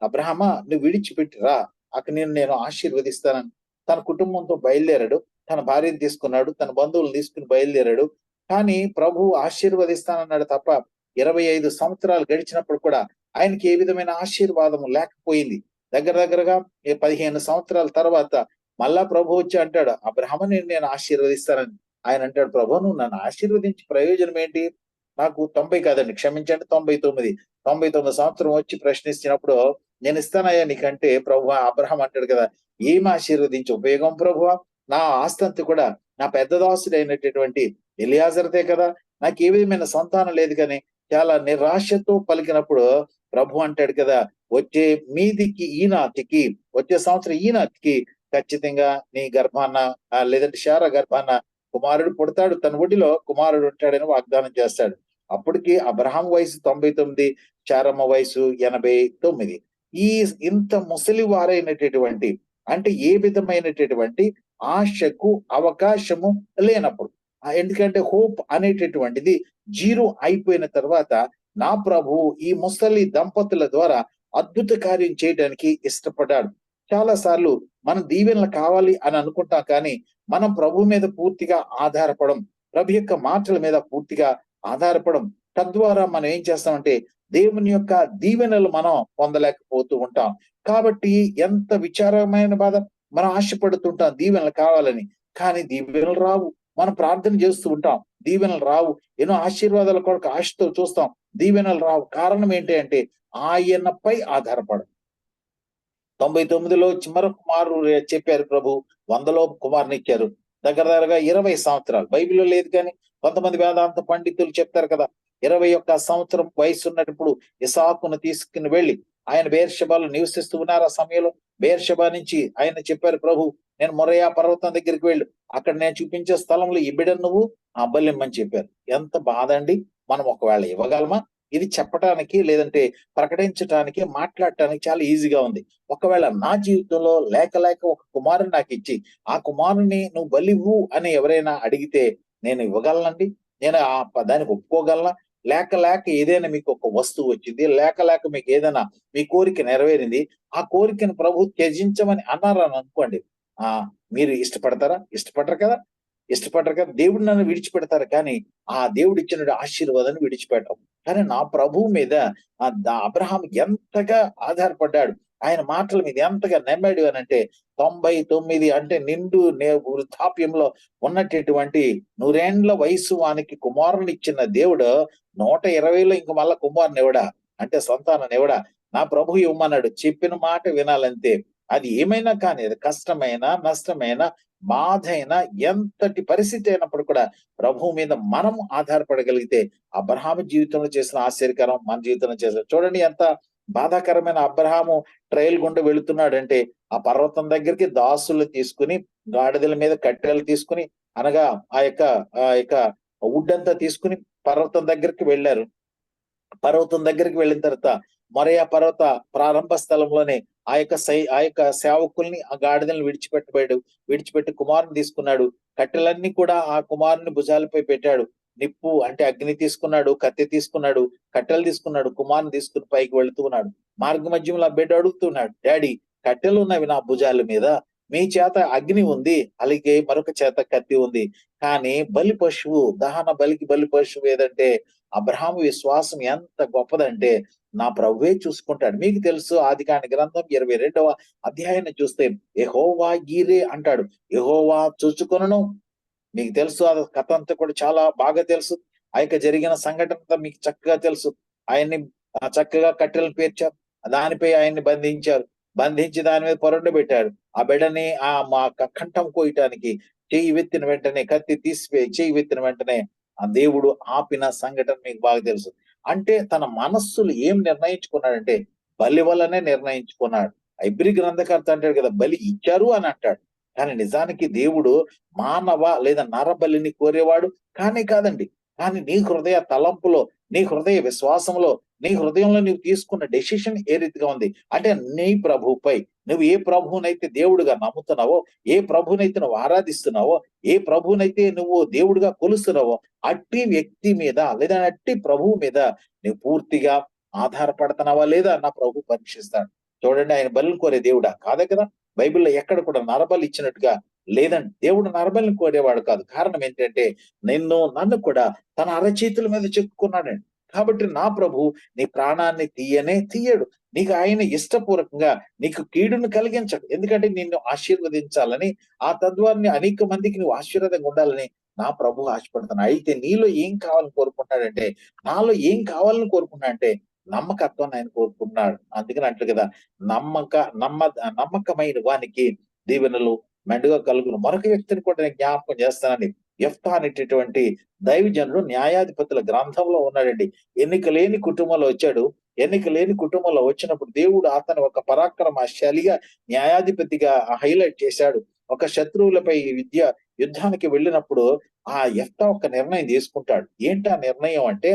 అబ్రహామా నువ్వు విడిచిపెట్టిరా, అక్కడ నేను ఆశీర్వదిస్తానని. తన కుటుంబంతో బయలుదేరాడు, తన భార్యను తీసుకున్నాడు, తన బంధువులు తీసుకుని బయలుదేరాడు. కానీ ప్రభు ఆశీర్వదిస్తానన్నాడు తప్ప 25 సంవత్సరాలు గడిచినప్పుడు కూడా ఆయనకి ఏ విధమైన ఆశీర్వాదము లేకపోయింది. దగ్గరగా 15 సంవత్సరాల తర్వాత మళ్ళా ప్రభు వచ్చి అంటాడు, అబ్రహాముని నేను ఆశీర్వదిస్తానని. ఆయన అంటాడు, ప్రభు నువ్వు నన్ను ఆశీర్వదించి ప్రయోజనం ఏంటి? నాకు 90 కాదండి, క్షమించండి 99 సంవత్సరం వచ్చి ప్రశ్నించినప్పుడు నేను ఇస్తానయ్యా నీకంటే ప్రభు అబ్రహాం అంటాడు కదా, ఏం ఆశీర్వదించి ఉపయోగం ప్రభువా, నా ఆస్తంతా కూడా నా పెద్ద దాసుడు అయినటువంటి ఎలియాజర్దే కదా, నాకు ఏ విధమైన సంతానం లేదు. కానీ చాలా నిరాశతో పలికినప్పుడు ప్రభు అంటాడు కదా, వచ్చే మీదికి ఈనాటికి, వచ్చే సంవత్సరం ఈనాటికి ఖచ్చితంగా నీ గర్భాన్న లేదంటే శారా గర్భాన్న కుమారుడు పుడతాడు, తన ఒడిలో కుమారుడు ఉంటాడని వాగ్దానం చేస్తాడు. అప్పటికి అబ్రహాం వయసు 99, శారమ్మ వయసు 89. ఈ ఇంత ముసలి వారైనటువంటి అంటే ఏ విధమైనటువంటి ఆశకు అవకాశము లేనప్పుడు, ఎందుకంటే హోప్ అనేటటువంటిది జీరో అయిపోయిన తర్వాత నా ప్రభు ఈ ముసలి దంపతుల ద్వారా అద్భుత కార్యం చేయడానికి ఇష్టపడ్డాడు. చాలా సార్లు మనం దీవెనలు కావాలి అని అనుకుంటాం, కానీ మనం ప్రభు మీద పూర్తిగా ఆధారపడం, ప్రభు యొక్క మాటల మీద పూర్తిగా ఆధారపడం. తద్వారా మనం ఏం చేస్తామంటే దేవుని యొక్క దీవెనలు మనం పొందలేకపోతూ ఉంటాం. కాబట్టి ఎంత విచారమైన బాధ, మనం ఆశపడుతుంటాం దీవెనలు కావాలని, కానీ దీవెనలు రావు. మనం ప్రార్థన చేస్తూ ఉంటాం, దీవెనలు రావు. ఎన్నో ఆశీర్వాదాల కొరకు ఆశతో చూస్తాం, దీవెనలు రావు. కారణం ఏంటి అంటే ఆయనపై ఆధారపడం. 99లో మరో కుమారుడు చెప్పారు ప్రభు, 100లో కుమారుని ఇచ్చారు. దగ్గరగా 20 సంవత్సరాలు, బైబిల్లో లేదు కానీ కొంతమంది వేదాంత పండితులు చెప్తారు కదా, 21 సంవత్సరం వయసు ఉన్నప్పుడు ఇసాకును తీసుకుని వెళ్ళి ఆయన బేర్షెబాలో నివసిస్తూ ఉన్నారు. ఆ సమయంలో బేర్షెబా నుంచి ఆయన చెప్పారు ప్రభు, నేను మొరయా పర్వతం దగ్గరికి వెళ్ళు, అక్కడ నేను చూపించే స్థలంలో ఈ బిడ్డను నువ్వు బలిమ్మని చెప్పారు. ఎంత బాధ అండి. మనం ఒకవేళ ఇవ్వగలమా? ఇది చెప్పటానికి లేదంటే ప్రకటించటానికి, మాట్లాడటానికి చాలా ఈజీగా ఉంది. ఒకవేళ నా జీవితంలో లేక ఒక కుమారుని నాకు ఇచ్చి ఆ కుమారుని నువ్వు బలివ్వు అని ఎవరైనా అడిగితే నేను ఇవ్వగలనండి? నేను దానికి ఒప్పుకోగలనా? లేక ఏదైనా మీకు ఒక వస్తువు వచ్చింది, లేక మీకు ఏదైనా మీ కోరిక నెరవేరింది, ఆ కోరికను ప్రభు త్యజించమని అన్నారని అనుకోండి, మీరు ఇష్టపడతారా? ఇష్టపడరు కదా. దేవుడు నన్ను విడిచిపెడతారు, కానీ ఆ దేవుడు ఇచ్చిన ఆశీర్వాదాన్ని విడిచిపెట్టం. కానీ నా ప్రభువు మీద అబ్రహాం ఎంతగా ఆధారపడ్డాడు, ఆయన మాటల మీద ఎంతగా నమ్మాడు అని అంటే 99 అంటే నిండు వృద్ధాప్యంలో ఉన్నటువంటి 100 వయసు వానికి కుమారుని ఇచ్చిన దేవుడు 120లో ఇంక మళ్ళా కుమారుని ఎవడా అంటే సంతానం ఎవడా? నా ప్రభు ఇవ్వమన్నాడు, చెప్పిన మాట వినాలంతే. అది ఏమైనా కానీ, అది కష్టమైనా, నష్టమైనా, బాధ అయినా, ఎంతటి పరిస్థితి అయినప్పుడు కూడా ప్రభువు మీద మనం ఆధారపడగలిగితే అబ్రహాము జీవితంలో చేసిన ఆశ్చర్యకరం మన జీవితంలో చేశారు. చూడండి ఎంత బాధాకరమైన. అబ్రహాము ట్రైల్ గుండా వెళుతున్నాడంటే ఆ పర్వతం దగ్గరికి దాసులు తీసుకుని, గాడిదల మీద కట్టెలు తీసుకుని, అనగా ఆ యొక్క వుడ్ అంతా తీసుకుని పర్వతం దగ్గరికి వెళ్ళారు. పర్వతం దగ్గరికి వెళ్ళిన తర్వాత మొరయా పర్వత ప్రారంభ స్థలంలోనే ఆ యొక్క సేవకుల్ని, ఆ గాడిదలను విడిచిపెట్టి కుమారుని తీసుకున్నాడు. కట్టెలన్నీ కూడా ఆ కుమారుని భుజాలపై పెట్టాడు. నిప్పు అంటే అగ్ని తీసుకున్నాడు, కత్తి తీసుకున్నాడు, కట్టెలు తీసుకున్నాడు, కుమారుని తీసుకుని పైకి వెళుతూ ఉన్నాడు. మార్గ మధ్యంలో ఆ బిడ్డ అడుగుతున్నాడు, డాడీ కట్టెలు ఉన్నవి నా భుజాల మీద, మీ చేత అగ్ని ఉంది, అలాగే మరొక చేత కత్తి ఉంది, కానీ బలి పశువు, దహన బలికి బలి పశువు ఏదంటే అబ్రహాము విశ్వాసం ఎంత గొప్పదంటే నా ప్రభువే చూసుకుంటాడు. మీకు తెలుసు ఆదికాండ గ్రంథం 22వ అధ్యాయాన్ని చూస్తే యెహోవా ఈరే అంటాడు, యెహోవా చూసుకొనును. మీకు తెలుసు ఆ కథ అంతా కూడా చాలా బాగా తెలుసు. ఆ యొక్క జరిగిన సంఘటన అంతా మీకు చక్కగా తెలుసు. ఆయన్ని చక్కగా కట్టెలను పేర్చారు, దానిపై ఆయన్ని బంధించి దాని మీద పొరండబెట్టాడు. ఆ బిడ్డని మా కంఠం కోయటానికి చెయ్యి వెత్తిన వెంటనే, కత్తి తీసిపోయి చెయ్యి వెత్తిన వెంటనే ఆ దేవుడు ఆపిన సంఘటన మీకు బాగా తెలుసు. అంటే తన మనస్సులు ఏం నిర్ణయించుకున్నాడంటే బలి వల్లనే నిర్ణయించుకున్నాడు. హెబ్రీ గ్రంథకర్త అంటాడు కదా, బలి ఇచ్చారు అని అంటాడు, కానీ నిజానికి దేవుడు మానవ లేదా నర బలిని కోరేవాడు కానీ కాదండి. కానీ నీ హృదయ తలంపులో, నీ హృదయ విశ్వాసంలో, నీ హృదయంలో నువ్వు తీసుకున్న డెసిషన్ ఏ రీతిగా ఉంది అంటే నీ ప్రభువుపై నువ్వు ఏ ప్రభువునైతే దేవుడుగా నమ్ముతున్నావో, ఏ ప్రభువునైతే నువ్వు ఆరాధిస్తున్నావో, ఏ ప్రభువునైతే నువ్వు దేవుడుగా కొలుస్తున్నావో అట్టి వ్యక్తి మీద లేదా అట్టి ప్రభువు మీద నువ్వు పూర్తిగా ఆధారపడుతున్నావా లేదా నా ప్రభు పరీక్షిస్తాడు. చూడండి, ఆయన బలిని కోరే దేవుడా కాదే కదా. బైబిల్లో ఎక్కడ కూడా నరబలి ఇచ్చినట్టుగా లేదండి. దేవుడు నరబలిని కోరేవాడు కాదు. కారణం ఏంటంటే నన్ను కూడా తన అరచేతుల మీద చెక్కుకున్నాడండి. కాబట్టి నా ప్రభు నీ ప్రాణాన్ని తీయడు. నీకు ఆయన ఇష్టపూర్వకంగా నీకు కీడును కలిగించడు. ఎందుకంటే నిన్ను ఆశీర్వదించాలని, ఆ తద్వారాన్ని అనేక మందికి నువ్వు ఆశీర్వాదంగా ఉండాలని నా ప్రభు ఆశపడుతున్నాడు. అయితే నీలో ఏం కావాలని కోరుకుంటాడంటే, నాలో ఏం కావాలని కోరుకున్నా అంటే నమ్మకత్వాన్ని ఆయన కోరుకున్నాడు. అందుకని అంటారు కదా, నమ్మకమైన వానికి దీవెనలు మెండుగా కలుగును. మరొక వ్యక్తిని కూడా నేను జ్ఞాపకం చేస్తానని, యెఫ్తా అనేటటువంటి దైవజనుడు న్యాయాధిపతుల గ్రంథంలో ఉన్నాడండి. ఎన్నిక లేని కుటుంబంలో వచ్చాడు. ఎన్నిక లేని కుటుంబంలో వచ్చినప్పుడు దేవుడు అతను ఒక పరాక్రమశాలిగా న్యాయాధిపతిగా హైలైట్ చేశాడు. ఒక శత్రువులపై యుద్ధానికి వెళ్ళినప్పుడు ఆ యెఫ్తా ఒక నిర్ణయం తీసుకుంటాడు. ఏంటి ఆ నిర్ణయం అంటే,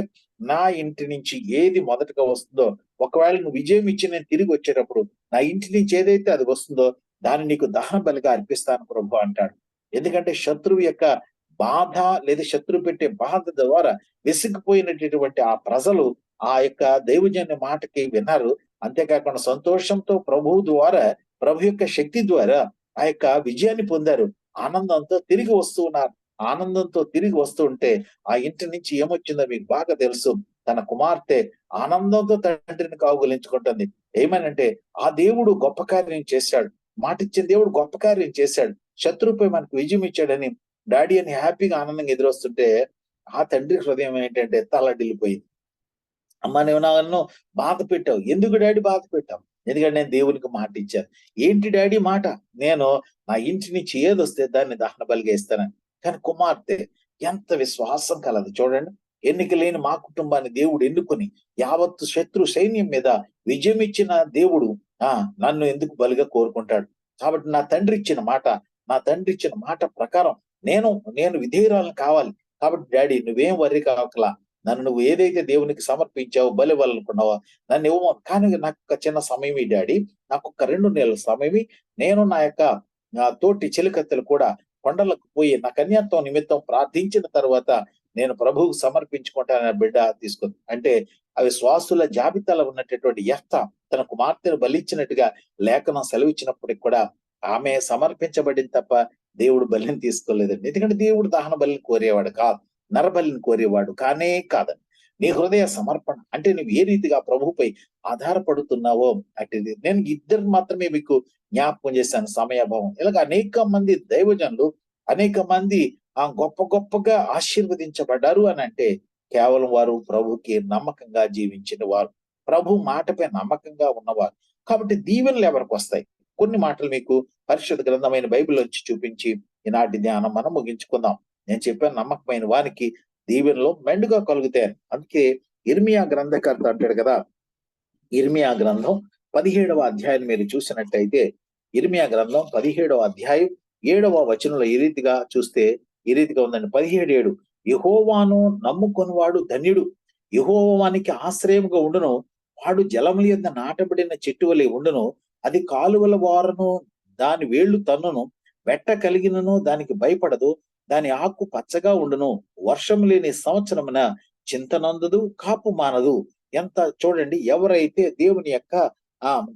నా ఇంటి నుంచి ఏది మొదటగా వస్తుందో, ఒకవేళ నువ్వు విజయం ఇచ్చి నేను తిరిగి వచ్చేటప్పుడు నా ఇంటి నుంచి ఏదైతే అది వస్తుందో దాన్ని నీకు దహన బలిగా అర్పిస్తాను ప్రభు అంటాడు. ఎందుకంటే శత్రువు యొక్క బాధ లేదా శత్రువు పెట్టే బాధ ద్వారా విసిగిపోయినటువంటి ఆ ప్రజలు ఆ యొక్క దైవజన్య మాటకి విన్నారు. అంతేకాకుండా సంతోషంతో ప్రభు యొక్క శక్తి ద్వారా ఆ యొక్క విజయాన్ని పొందారు. ఆనందంతో తిరిగి వస్తూ ఉన్నారు. ఆనందంతో తిరిగి వస్తూ ఉంటే ఆ ఇంటి నుంచి ఏమొచ్చిందో మీకు బాగా తెలుసు. తన కుమార్తె ఆనందంతో తండ్రిని కౌగిలించుకుంటుంది. ఏమనంటే, ఆ దేవుడు గొప్ప కార్యం చేశాడు, మాటిచ్చిన దేవుడు గొప్ప కార్యం చేశాడు, శత్రువుపై మనకు విజయం ఇచ్చాడని డాడీ అని హ్యాపీగా ఆనందంగా ఎదురొస్తుంటే ఆ తండ్రి హృదయం ఏంటంటే తల్లడిల్లిపోయింది. అమ్మ, నువ్వు నన్ను బాధ పెట్టావు. ఎందుకు డాడీ బాధ పెట్టావు? ఎందుకంటే నేను దేవునికి మాట ఇచ్చాను. ఏంటి డాడీ మాట? నేను నా ఇంటి నుంచి ఏదొస్తే దాన్ని దహన బలిగా ఇస్తానని. కానీ కుమార్తె ఎంత విశ్వాసం కలదు చూడండి. ఎన్నిక లేని మా కుటుంబాన్ని దేవుడు ఎన్నుకొని యావత్తు శత్రు సైన్యం మీద విజయం ఇచ్చిన దేవుడు నన్ను ఎందుకు బలిగా కోరుకుంటాడు? కాబట్టి నా తండ్రి ఇచ్చిన మాట ప్రకారం నేను విధేయురాలను కావాలి. కాబట్టి డాడీ నువ్వేం వర్రీ కావకలా, నన్ను నువ్వు ఏదైతే దేవునికి సమర్పించావో బలి ఇవ్వాలనుకున్నావో నన్ను ఇవ్వము. కానీ నాకు ఒక చిన్న సమయం డాడీ, నాకు ఒక 2 నెలల సమయం. నేను నా యొక్క తోటి చెలికత్తెలు కూడా కొండలకు పోయి నా కన్యాత్వం నిమిత్తం ప్రార్థించిన తర్వాత నేను ప్రభువుకు సమర్పించుకుంటానని బిడ్డ తీసుకుంది. అంటే అవి శ్వాసుల జాబితాలో ఉన్నటువంటి యెఫ్తా తన కుమార్తెను బలిచ్చినట్టుగా లేఖనం సెలవిచ్చినప్పటికి కూడా ఆమె సమర్పించబడింది తప్ప దేవుడు బలిని తీసుకోలేదండి. ఎందుకంటే దేవుడు దహన బలిని కోరేవాడు కాదు, నరబలిని కోరేవాడు కాదని. నీ హృదయ సమర్పణ అంటే నువ్వు ఏ రీతిగా ప్రభుపై ఆధారపడుతున్నావో అటుది. నేను ఇద్దరు మాత్రమే మీకు జ్ఞాపకం చేశాను, సమయాభావం. ఇలాగ అనేక మంది దైవజనులు, అనేక మంది గొప్పగా ఆశీర్వదించబడ్డారు అని అంటే కేవలం వారు ప్రభుకి నమ్మకంగా జీవించిన వారు, ప్రభు మాటపై నమ్మకంగా ఉన్నవారు. కాబట్టి దీవెనలు ఎవరికి వస్తాయి? కొన్ని మాటలు మీకు పరిశుద్ధ గ్రంథమైన బైబిల్ నుంచి చూపించి ఈనాటి ధ్యానం మనం ముగించుకుందాం. నేను చెప్పాను, నమ్మకమైన వారికి దీవెనలో మెండుగా కలుగుతాయని. అందుకే ఇర్మియా గ్రంథకర్త అంటాడు కదా, ఇర్మియా గ్రంథం 17వ అధ్యాయం మీరు చూసినట్టయితే, ఇర్మియా గ్రంథం 17వ అధ్యాయం 7వ వచనంలో ఈ రీతిగా చూస్తే ఈ రీతిగా ఉందండి. 17:7 యెహోవాను నమ్ముకొనివాడు ధన్యుడు, యెహోవానికి ఆశ్రయముగా ఉండును, వాడు జలముల యొద్ద నాటబడిన చెట్టు వలె ఉండును, అది కాలువల వారను దాని వేళ్లు తన్నును, వెట్ట కలిగినను దానికి భయపడదు, దాని ఆకు పచ్చగా ఉండును, వర్షం లేని సంవత్సరమున చింతనందదు, కాపు మానదు. ఎంత చూడండి, ఎవరైతే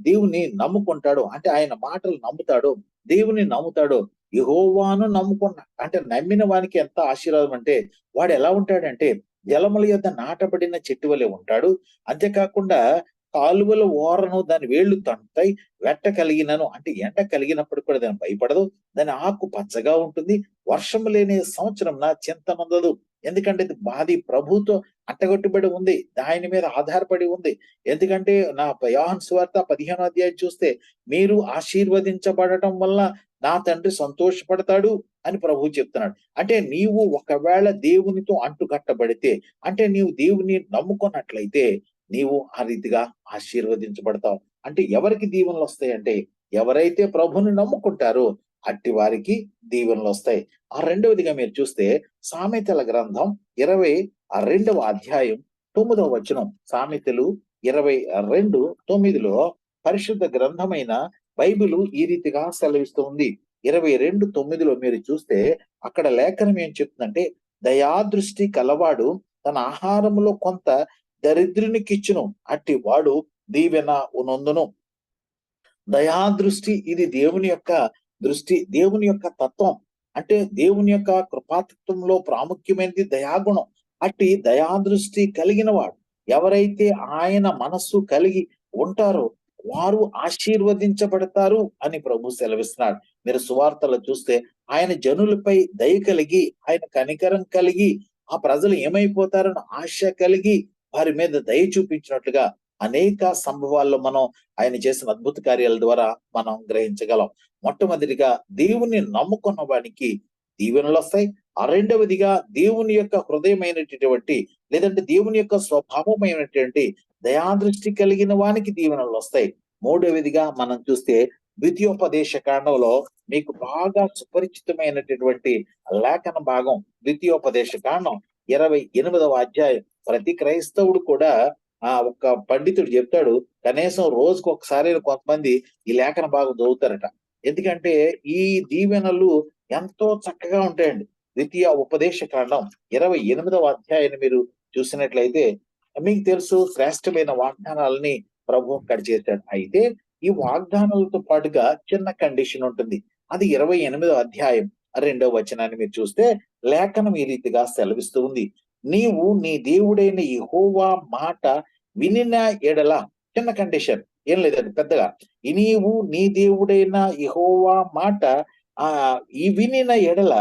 దేవుని నమ్ముకుంటాడో అంటే ఆయన మాటలు నమ్ముతాడో, దేవుని నమ్ముతాడో, యెహోవాను నమ్ముకున్న అంటే నమ్మిన వానికి ఎంత ఆశీర్వాదం అంటే వాడు ఎలా ఉంటాడంటే జలముల యొద్ద నాటబడిన చెట్టు వలె ఉంటాడు. అంతేకాకుండా కాలువల ఓరను దాని వేళ్లు తంటాయి, వెట్ట కలిగినను అంటే ఎండ కలిగినప్పుడు కూడా దాన్ని భయపడదు, దాని ఆకు పచ్చగా ఉంటుంది, వర్షం లేని సంవత్సరం చింతనందదు. ఎందుకంటే అది ప్రభుతో అట్టగొట్టుబడి ఉంది, ఆయన మీద ఆధారపడి ఉంది. ఎందుకంటే యోహాను సువార్త 15వ అధ్యాయం చూస్తే, మీరు ఆశీర్వదించబడటం వల్ల నా తండ్రి సంతోషపడతాడు అని ప్రభువు చెప్తున్నాడు. అంటే నీవు ఒకవేళ దేవునితో అంటుకట్టబడితే, అంటే నీవు దేవుని నమ్ముకున్నట్లయితే నీవు ఆ రీతిగా ఆశీర్వదించబడతావు. అంటే ఎవరికి దీవెనలు వస్తాయంటే ఎవరైతే ప్రభుని నమ్ముకుంటారో అట్టి వారికి దీవెనలు వస్తాయి. ఆ రెండవదిగా మీరు చూస్తే సామెతల గ్రంథం 22వ అధ్యాయం 9వ వచనం, సామెతలు 22:9 పరిశుద్ధ గ్రంథమైన బైబిలు ఈ రీతిగా సెలవిస్తూ ఉంది. 22:9 మీరు చూస్తే అక్కడ లేఖనం ఏం చెప్తుందంటే, దయాదృష్టి కలవాడు తన ఆహారములో కొంత దరిద్రునికిచ్చును, అట్టి వాడు దీవెన నొందును. దయాదృష్టి ఇది దేవుని యొక్క దృష్టి, దేవుని యొక్క తత్వం. అంటే దేవుని యొక్క కృపాతత్వంలో ప్రాముఖ్యమైనది దయాగుణం. అట్టి దయాదృష్టి కలిగిన వాడు ఎవరైతే ఆయన మనస్సు కలిగి ఉంటారో వారు ఆశీర్వదించబడతారు అని ప్రభు సెలవిస్తున్నాడు. మీరు సువార్తలో చూస్తే ఆయన జనులపై దయ కలిగి, ఆయన కనికరం కలిగి, ఆ ప్రజలు ఏమైపోతారని ఆశ కలిగి వారి మీద దయ చూపించినట్లుగా అనేక సంభవాల్లో మనం ఆయన చేసిన అద్భుత కార్యాల ద్వారా మనం గ్రహించగలం. మొట్టమొదటిగా దేవుని నమ్ముకున్న వానికి దీవెనలు వస్తాయి. రెండవదిగా దేవుని యొక్క హృదయమైనటువంటి లేదంటే దేవుని యొక్క స్వభావమైనటువంటి దయాదృష్టి కలిగిన వానికి దీవెనలు వస్తాయి. మూడవదిగా మనం చూస్తే ద్వితీయోపదేశ కాండంలో మీకు బాగా సుపరిచితమైనటువంటి లేఖన భాగం ద్వితీయోపదేశ కాండం 28వ అధ్యాయం. ప్రతి క్రైస్తవుడు కూడా ఒక పండితుడు చెప్తాడు, కనీసం రోజుకు ఒకసారి కొంతమంది ఈ లేఖన భాగం చదువుతారట. ఎందుకంటే ఈ దీవెనలు ఎంతో చక్కగా ఉంటాయండి. ద్వితీయ ఉపదేశ కాండం 28వ అధ్యాయాన్ని మీరు చూసినట్లయితే మీకు తెలుసు, శ్రేష్టమైన వాగ్దానాలని ప్రభు అక్కడ చేశాడు. అయితే ఈ వాగ్దానాలతో పాటుగా చిన్న కండిషన్ ఉంటుంది. అది 28వ అధ్యాయం 2వ వచనాన్ని మీరు చూస్తే లేఖనం ఈ రీతిగా సెలవిస్తూ ఉంది. నీవు నీ దేవుడైన యెహోవా మాట వినిన ఎడల, చిన్న కండిషన్, ఏం లేదండి పెద్దగా, నీవు నీ దేవుడైన యెహోవా మాట ఈ వినిన ఎడల,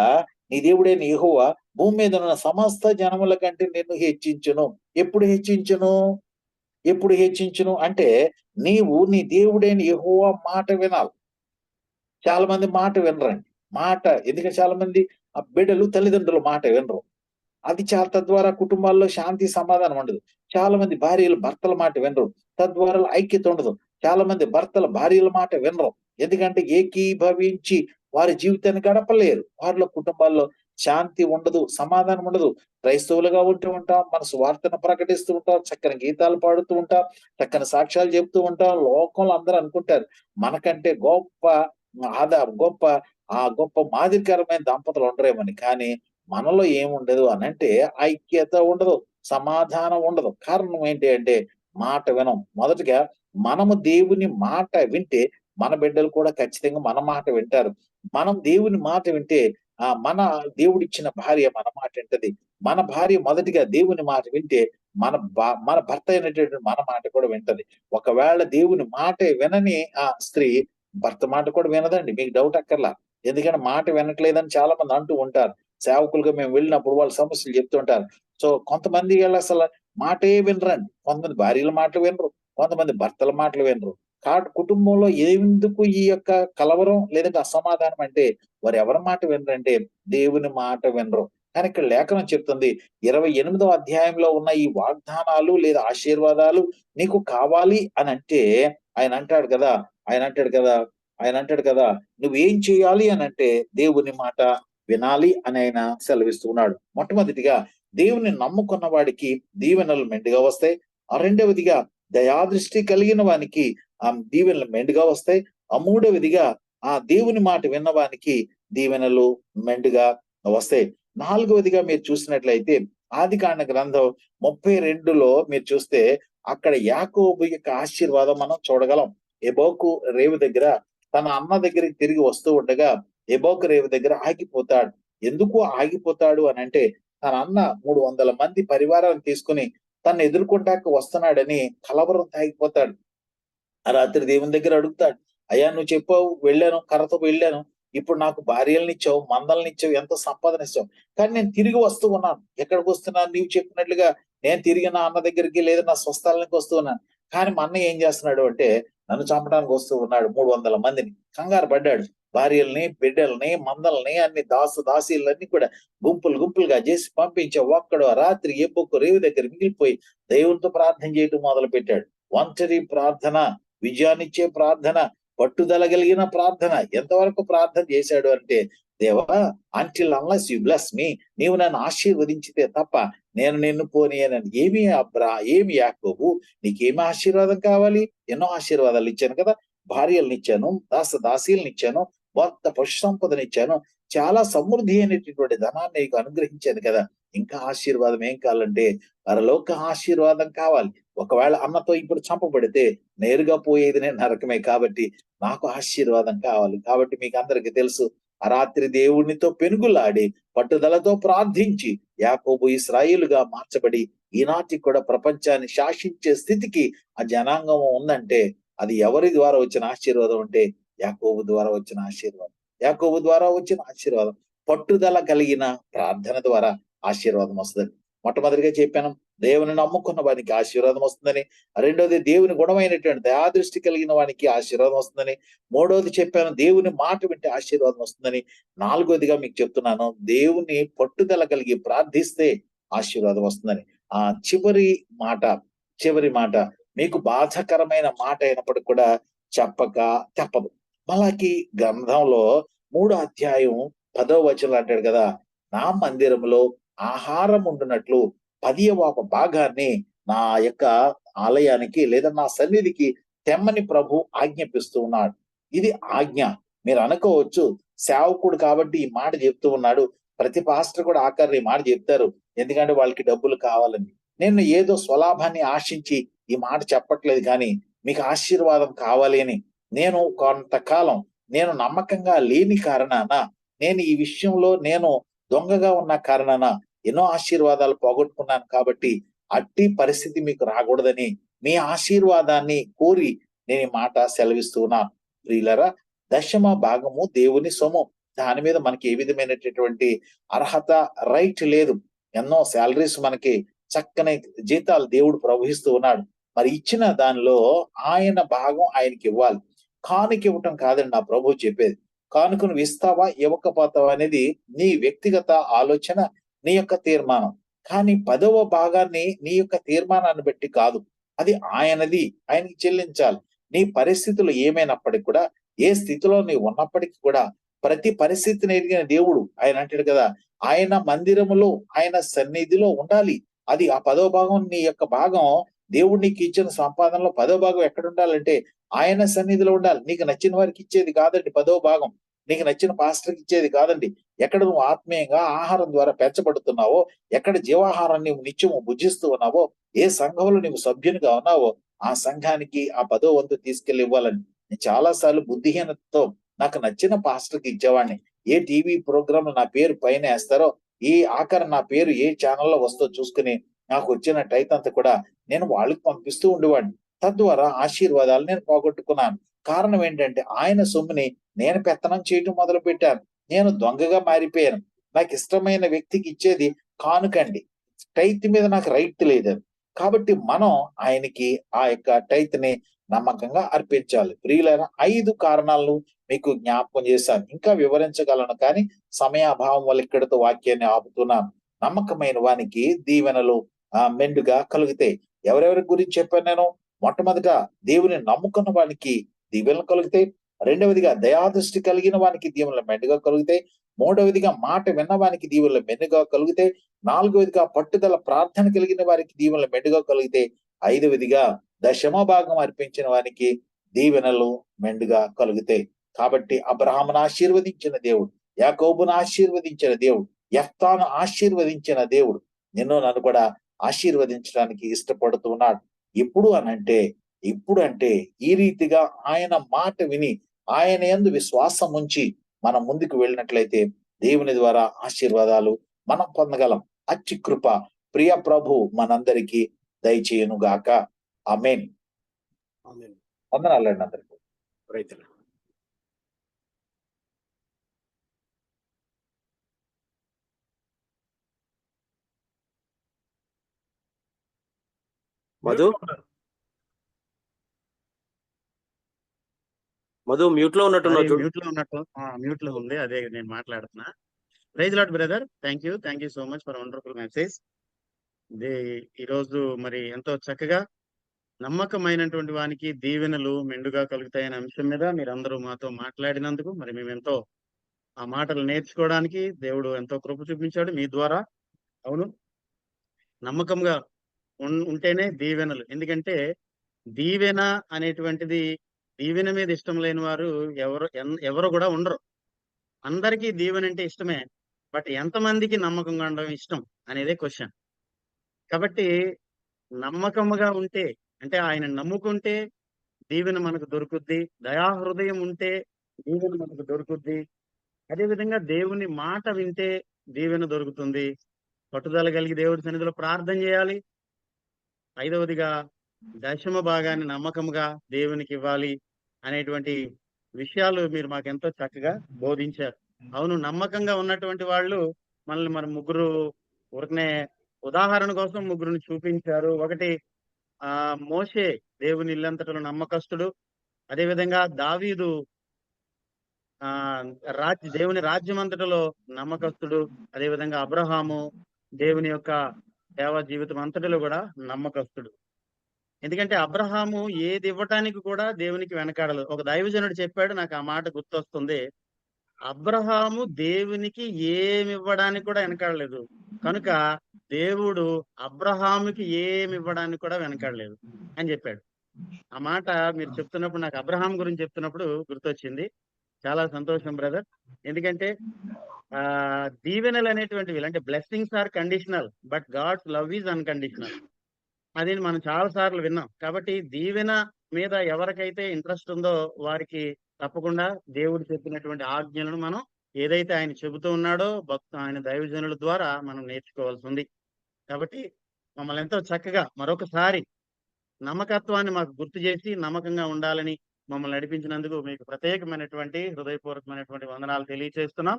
నీ దేవుడైన యెహోవా భూమి మీద ఉన్న సమస్త జనముల కంటే నిన్ను హెచ్చించును. ఎప్పుడు హెచ్చించును అంటే నీవు నీ దేవుడైన యెహోవా మాట వినాలి. చాలా మంది మాట వినరండి. ఎందుకంటే చాలా మంది బిడ్డలు తల్లిదండ్రుల మాట వినరు. అది తద్వారా కుటుంబాల్లో శాంతి సమాధానం ఉండదు. చాలా మంది భార్యలు భర్తల మాట వినరు, తద్వారా ఐక్యత ఉండదు. చాలా మంది భర్తల భార్యల మాట వినరు, ఎందుకంటే ఏకీభవించి వారి జీవితాన్ని గడపలేరు. వారిలో కుటుంబాల్లో శాంతి ఉండదు, సమాధానం ఉండదు. క్రైస్తవులుగా ఉంటూ ఉంటాం, మన సువార్తను ప్రకటిస్తూ ఉంటాం, చక్కని గీతాలు పాడుతూ ఉంటాం, చక్కని సాక్ష్యాలు చెప్తూ ఉంటాం. లోకంలో అందరూ అనుకుంటారు మనకంటే గొప్ప మాదిరికరమైన దంపతులు ఉండరేమని. కానీ మనలో ఏముండదు అనంటే ఐక్యత ఉండదు, సమాధానం ఉండదు. కారణం ఏంటి అంటే మాట వినం. మొదటిగా మనము దేవుని మాట వింటే మన బిడ్డలు కూడా ఖచ్చితంగా మన మాట వింటారు. మనం దేవుని మాట వింటే మన దేవుడిచ్చిన భార్య మన మాట వింటది. మన భార్య మొదటిగా దేవుని మాట వింటే మన భర్త అయినటువంటి మన మాట కూడా వింటది. ఒకవేళ దేవుని మాట వినని ఆ స్త్రీ భర్త మాట కూడా వినదండి, మీకు డౌట్ అక్కర్లా. ఎందుకంటే మాట వినట్లేదని చాలా మంది అంటూ ఉంటారు. సేవకులుగా మేము వెళ్ళినప్పుడు వాళ్ళ సమస్యలు చెప్తుంటారు. సో కొంతమంది అసలు మాటే వినరండి. కొంతమంది భార్యల మాటలు వినరు, కొంతమంది భర్తల మాటలు వినరు. కుటుంబంలో ఎందుకు ఈ యొక్క కలవరం లేదంటే అసమాధానం అంటే వారు ఎవరి మాట వినరంటే దేవుని మాట వినరు. కానీ ఇక్కడ లేఖనం చెప్తుంది 28వ అధ్యాయంలో ఉన్న ఈ వాగ్దానాలు లేదా ఆశీర్వాదాలు నీకు కావాలి అని అంటే ఆయన అంటాడు కదా నువ్వేం చేయాలి అని అంటే దేవుని మాట వినాలి అని ఆయన సెలవిస్తూ ఉన్నాడు. మొట్టమొదటిగా దేవుని నమ్ముకున్న వాడికి దీవెనలు మెండుగా వస్తాయి. రెండవదిగా దయాదృష్టి కలిగిన వానికి దీవెనలు మెండుగా వస్తాయి. మూడవదిగా దేవుని మాట విన్నవానికి దీవెనలు మెండుగా వస్తాయి. నాలుగవదిగా మీరు చూసినట్లయితే ఆదికాండ గ్రంథం 32లో మీరు చూస్తే అక్కడ యాకోబు యొక్క ఆశీర్వాదం మనం చూడగలం. ఎబోకు రేవు దగ్గర తన అన్న దగ్గరికి తిరిగి వస్తూ ఉండగా ఎబోకు రేవు దగ్గర ఆగిపోతాడు. ఎందుకు ఆగిపోతాడు అని అంటే తన అన్న 300 మంది పరివారాన్ని తీసుకుని తను ఎదుర్కొంటాక వస్తున్నాడని కలవరం తాగిపోతాడు. ఆ రాత్రి దేవుని దగ్గర అడుగుతాడు, అయ్యా నువ్వు చెప్పావు, వెళ్ళాను, కర్రతో వెళ్ళాను, ఇప్పుడు నాకు భార్యలనిచ్చావు, మందలనిచ్చావు, ఎంతో సంపాదనిచ్చావు, కానీ నేను తిరిగి వస్తూ ఉన్నాను. ఎక్కడికి వస్తున్నాను? నీవు చెప్పినట్లుగా నేను తిరిగి నా అన్న దగ్గరికి లేదా నా స్వస్థలానికి వస్తూ ఉన్నాను. కానీ మా అన్న ఏం చేస్తున్నాడు అంటే నన్ను చంపడానికి వస్తూ ఉన్నాడు. 300 మందిని కంగారు పడ్డాడు. భార్యల్ని, బిడ్డల్ని, మందల్ని, అన్ని దాసీలన్నీ కూడా గుంపులుగా చేసి పంపించే ఒక్కడు రాత్రి ఎబ్బొక్కు రేవు దగ్గర మిగిలిపోయి దేవునితో ప్రార్థన చేయటం మొదలు పెట్టాడు. ఒంటరి ప్రార్థన, విజయాన్నిచ్చే ప్రార్థన, పట్టుదల కలిగిన ప్రార్థన. ఎంతవరకు ప్రార్థన చేశాడు అంటే, దేవా until unless you bless me, నీవు నన్ను ఆశీర్వదించితే తప్ప నేను నిన్ను పోనీయనని. ఏమి యాకోబు, నీకేమి ఆశీర్వాదం కావాలి? ఎన్నో ఆశీర్వాదాలు ఇచ్చాను కదా, భార్యలను ఇచ్చాను, దాసీలను ఇచ్చాను, భర్త పశు సంపదనిచ్చాను, చాలా సమృద్ధి అయినటువంటి ధనాన్ని నీకు అనుగ్రహించాను కదా, ఇంకా ఆశీర్వాదం ఏం కావాలంటే పరలోక ఆశీర్వాదం కావాలి. ఒకవేళ అన్నతో ఇప్పుడు చంపబడితే నేరుగా పోయేది నేను నరకమే, కాబట్టి నాకు ఆశీర్వాదం కావాలి. కాబట్టి మీకు అందరికి తెలుసు, ఆ రాత్రి దేవునితో పెనుగులాడి పట్టుదలతో ప్రార్థించి యాకోబు ఇశ్రాయేలుగా మార్చబడి ఈనాటికి కూడా ప్రపంచాన్ని శాసించే స్థితికి ఆ జనాంగం ఉందంటే అది ఎవరి ద్వారా వచ్చిన ఆశీర్వాదం అంటే యాకోబు ద్వారా వచ్చిన ఆశీర్వాదం. పట్టుదల కలిగిన ప్రార్థన ద్వారా ఆశీర్వాదం వస్తుంది. మొట్టమొదటిగా చెప్పాను, దేవుని నమ్ముకున్న వానికి ఆశీర్వాదం వస్తుందని. రెండోది, దేవుని గుణమైనటువంటి దయాదృష్టి కలిగిన వానికి ఆశీర్వాదం వస్తుందని. మూడోది చెప్పాను, దేవుని మాట వింటే ఆశీర్వాదం వస్తుందని. నాలుగోదిగా మీకు చెప్తున్నాను, దేవుని పట్టుదల కలిగి ప్రార్థిస్తే ఆశీర్వాదం వస్తుందని. ఆ చివరి మాట మీకు బాధాకరమైన మాట అయినప్పటికీ కూడా చెప్పక తప్పదు. మలాకి గ్రంథంలో 3వ అధ్యాయం 10వ వచనం అంటాడు కదా, నా మందిరంలో ఆహారం ఉండునట్లు 10వ భాగాన్ని నా యొక్క ఆలయానికి లేదా నా సన్నిధికి తెమ్మని ప్రభు ఆజ్ఞాపిస్తూ ఉన్నాడు. ఇది ఆజ్ఞ. మీరు అనుకోవచ్చు, సేవకుడు కాబట్టి ఈ మాట చెప్తూ ఉన్నాడు. ప్రతి పాస్టర్ కూడా ఆఖరి ఈ మాట చెప్తారు, ఎందుకంటే వాళ్ళకి డబ్బులు కావాలని. నేను ఏదో స్వలాభాన్ని ఆశించి ఈ మాట చెప్పట్లేదు, కానీ మీకు ఆశీర్వాదం కావాలి అని. నేను కొంతకాలం నేను నమ్మకంగా లేని కారణాన, నేను ఈ విషయంలో నేను దొంగగా ఉన్న కారణాన ఎన్నో ఆశీర్వాదాలు పోగొట్టుకున్నాను. కాబట్టి అట్టి పరిస్థితి మీకు రాకూడదని మీ ఆశీర్వాదాన్ని కోరి నేను ఈ మాట సెలవిస్తూ ఉన్నాను. ప్రియులరా, 10వ భాగము దేవుని సొమ్ము. దాని మీద మనకి ఏ విధమైనటువంటి అర్హత, రైట్ లేదు. ఎన్నో శాలరీస్, మనకి చక్కని జీతాలు దేవుడు ప్రవహిస్తూ ఉన్నాడు. మరి ఇచ్చిన దానిలో ఆయన భాగం ఆయనకి ఇవ్వాలి. కానుక ఇవ్వటం కాదండి నా ప్రభు చెప్పేది. కానుకను ఇస్తావా ఇవ్వకపోతావా అనేది నీ వ్యక్తిగత ఆలోచన, నీ యొక్క తీర్మానం. కానీ 10వ భాగాన్ని నీ యొక్క తీర్మానాన్ని బట్టి కాదు, అది ఆయనది, ఆయనకి చెల్లించాలి. నీ పరిస్థితులు ఏమైనప్పటికీ కూడా, ఏ స్థితిలో నీ ఉన్నప్పటికీ కూడా, ప్రతి పరిస్థితిని ఎరిగిన దేవుడు. ఆయన అంటాడు కదా, ఆయన మందిరములో, ఆయన సన్నిధిలో ఉండాలి. అది ఆ 10వ భాగం, నీ యొక్క భాగం, దేవుడు నీకు ఇచ్చిన సంపాదనలో 10వ భాగం ఎక్కడ ఉండాలంటే ఆయన సన్నిధిలో ఉండాలి. నీకు నచ్చిన వారికి ఇచ్చేది కాదండి 10వ భాగం. నీకు నచ్చిన పాస్టర్కి ఇచ్చేది కాదండి. ఎక్కడ నువ్వు ఆత్మీయంగా ఆహారం ద్వారా పెంచబడుతున్నావో, ఎక్కడ జీవాహారాన్ని నువ్వు నిత్యము భుజిస్తూ ఉన్నావో, ఏ సంఘంలో నువ్వు సభ్యునిగా ఉన్నావో ఆ సంఘానికి ఆ 10వ వంతు తీసుకెళ్లి ఇవ్వాలని. నేను చాలా సార్లు బుద్ధిహీనతతో నాకు నచ్చిన పాస్టర్కి ఇచ్చేవాడిని. ఏ టీవీ ప్రోగ్రామ్ నా పేరు పైన వేస్తారో, ఈ ఆఖరి నా పేరు ఏ ఛానల్లో వస్తో చూసుకుని నాకు వచ్చిన టైతంతా కూడా నేను వాళ్ళకి పంపిస్తూ ఉండేవాడిని. తద్వారా ఆశీర్వాదాలు నేను పోగొట్టుకున్నాను. కారణం ఏంటంటే ఆయన సొమ్ముని నేను పెత్తనం చేయటం మొదలు పెట్టాను. నేను దొంగగా మారిపోయాను. నాకు ఇష్టమైన వ్యక్తికి ఇచ్చేది కానుకండి. టైత్ మీద నాకు రైట్ లేదు. కాబట్టి మనం ఆయనకి ఆ యొక్క టైత్ ని నమ్మకంగా అర్పించాలి. ప్రియులైన 5 కారణాలను మీకు జ్ఞాపకం చేశాను. ఇంకా వివరించగలను, కానీ సమయాభావం వల్ల ఇక్కడితో వాక్యాన్ని ఆపుతున్నాను. నమ్మకమైన వానికి దీవెనలు మెండుగా కలుగుతాయి. ఎవరెవరి గురించి చెప్పాను నేను? మొట్టమొదట దేవుని నమ్ముకున్న వానికి దీవెనలు కలుగుతాయి. రెండవదిగా దయాదృష్టి కలిగిన వానికి దీవెనలు మెండుగా కలుగుతాయి. మూడవదిగా మాట విన్నవానికి దీవెనలు మెండుగా కలుగుతాయి. నాలుగవదిగా పట్టుదల ప్రార్థన కలిగిన వారికి దీవెనలు మెండుగా కలుగుతాయి. ఐదవదిగా 10వ భాగం అర్పించిన వానికి దీవెనలు మెండుగా కలుగుతాయి. కాబట్టి అబ్రహామును ఆశీర్వదించిన దేవుడు, యాకోబును ఆశీర్వదించిన దేవుడు, యెఫ్తాను ఆశీర్వదించిన దేవుడు నిన్ను నన్ను కూడా ఆశీర్వదించడానికి ఇష్టపడుతున్నాడు. ఇప్పుడు అంటే ఈ రీతిగా ఆయన మాట విని ఆయన యందు విశ్వాసం ఉంచి మనం ముందుకు వెళ్ళినట్లయితే దేవుని ద్వారా ఆశీర్వాదాలు మనం పొందగలం. అచ్చి కృప ప్రియ ప్రభు మనందరికీ దయచేయును గాక. ఆమేన్. వందనాలండి అందరికీ. రైతులు మధు మ్యూట్ లో ఉన్నట్టున్నావు చూడు. మ్యూట్ లో ఉంది, అదే నేను మాట్లాడుతున్నా. Praise lord brother, thank you so much for wonderful message. ఈ రోజు మరి ఎంతో చక్కగా నమ్మకమైనటువంటి వానికి దీవెనలు మెండుగా కలుగుతాయనే అంశం మీద మీరందరూ మాతో మాట్లాడినందుకు మరి మేమెంతో ఆ మాటలు నేర్చుకోవడానికి దేవుడు ఎంతో కృప చూపించాడు మీ ద్వారా. అవును, నమ్మకంగా ఉంటేనే దీవెనలు. ఎందుకంటే దీవెన అనేటువంటిది, దీవెన మీద ఇష్టం లేని వారు ఎవరు కూడా ఉండరు. అందరికీ దీవెన అంటే ఇష్టమే, బట్ ఎంతమందికి నమ్మకంగా ఉండడం ఇష్టం అనేదే క్వశ్చన్. కాబట్టి నమ్మకముగా ఉంటే, అంటే ఆయన నమ్ముకుంటే దీవెన మనకు దొరుకుద్ది. దయాహృదయం ఉంటే దీవెన మనకు దొరుకుద్ది. అదేవిధంగా దేవుని మాట వింటే దీవెన దొరుకుతుంది. పట్టుదల కలిగి దేవుడి సన్నిధిలో ప్రార్థన చేయాలి. ఐదవదిగా 10వ భాగాన్ని నమ్మకంగా దేవునికి ఇవ్వాలి అనేటువంటి విషయాలు మీరు మాకెంతో చక్కగా బోధించారు. అవును, నమ్మకంగా ఉన్నటువంటి వాళ్ళు మనల్ని మరి ముగ్గురు ఊరికనే ఉదాహరణ కోసం ముగ్గురిని చూపించారు. ఒకటి మోషే దేవుని ఇల్లంతటలో నమ్మకస్తుడు. అదేవిధంగా దావీదు దేవుని రాజ్యం అంతటలో నమ్మకస్తుడు. అదేవిధంగా అబ్రహాము దేవుని యొక్క సేవా జీవితం అంతటిలో కూడా నమ్మకస్తుడు. ఎందుకంటే అబ్రహాము ఏది ఇవ్వటానికి కూడా దేవునికి వెనకాడలేదు. ఒక దైవజనుడు చెప్పాడు, నాకు ఆ మాట గుర్తొస్తుంది. అబ్రహాము దేవునికి ఏమి ఇవ్వడానికి కూడా వెనకాడలేదు, కనుక దేవుడు అబ్రహాముకి ఏమి ఇవ్వడానికి కూడా వెనకాడలేదు అని చెప్పాడు. ఆ మాట మీరు చెప్తున్నప్పుడు, నాకు అబ్రహాం గురించి చెప్తున్నప్పుడు గుర్తొచ్చింది. చాలా సంతోషం బ్రదర్. ఎందుకంటే దీవెనలు అనేటువంటివి, అంటే blessings are conditional but God's love is unconditional. అది మనం చాలా సార్లు విన్నాం. కాబట్టి దీవెన మీద ఎవరికైతే ఇంట్రెస్ట్ ఉందో వారికి తప్పకుండా దేవుడు చెప్పినటువంటి ఆజ్ఞలను మనం ఏదైతే ఆయన చెబుతూ ఉన్నాడో ఆయన దైవజనుల ద్వారా మనం నేర్చుకోవాల్సి ఉంది. కాబట్టి మమ్మల్ని ఎంతో చక్కగా మరొకసారి నమ్మకత్వాన్ని మాకు గుర్తు చేసి నమ్మకంగా ఉండాలని మమ్మల్ని నడిపించినందుకు మీకు ప్రత్యేకమైనటువంటి హృదయపూర్వకమైనటువంటి వందనాలు తెలియజేస్తున్నాం.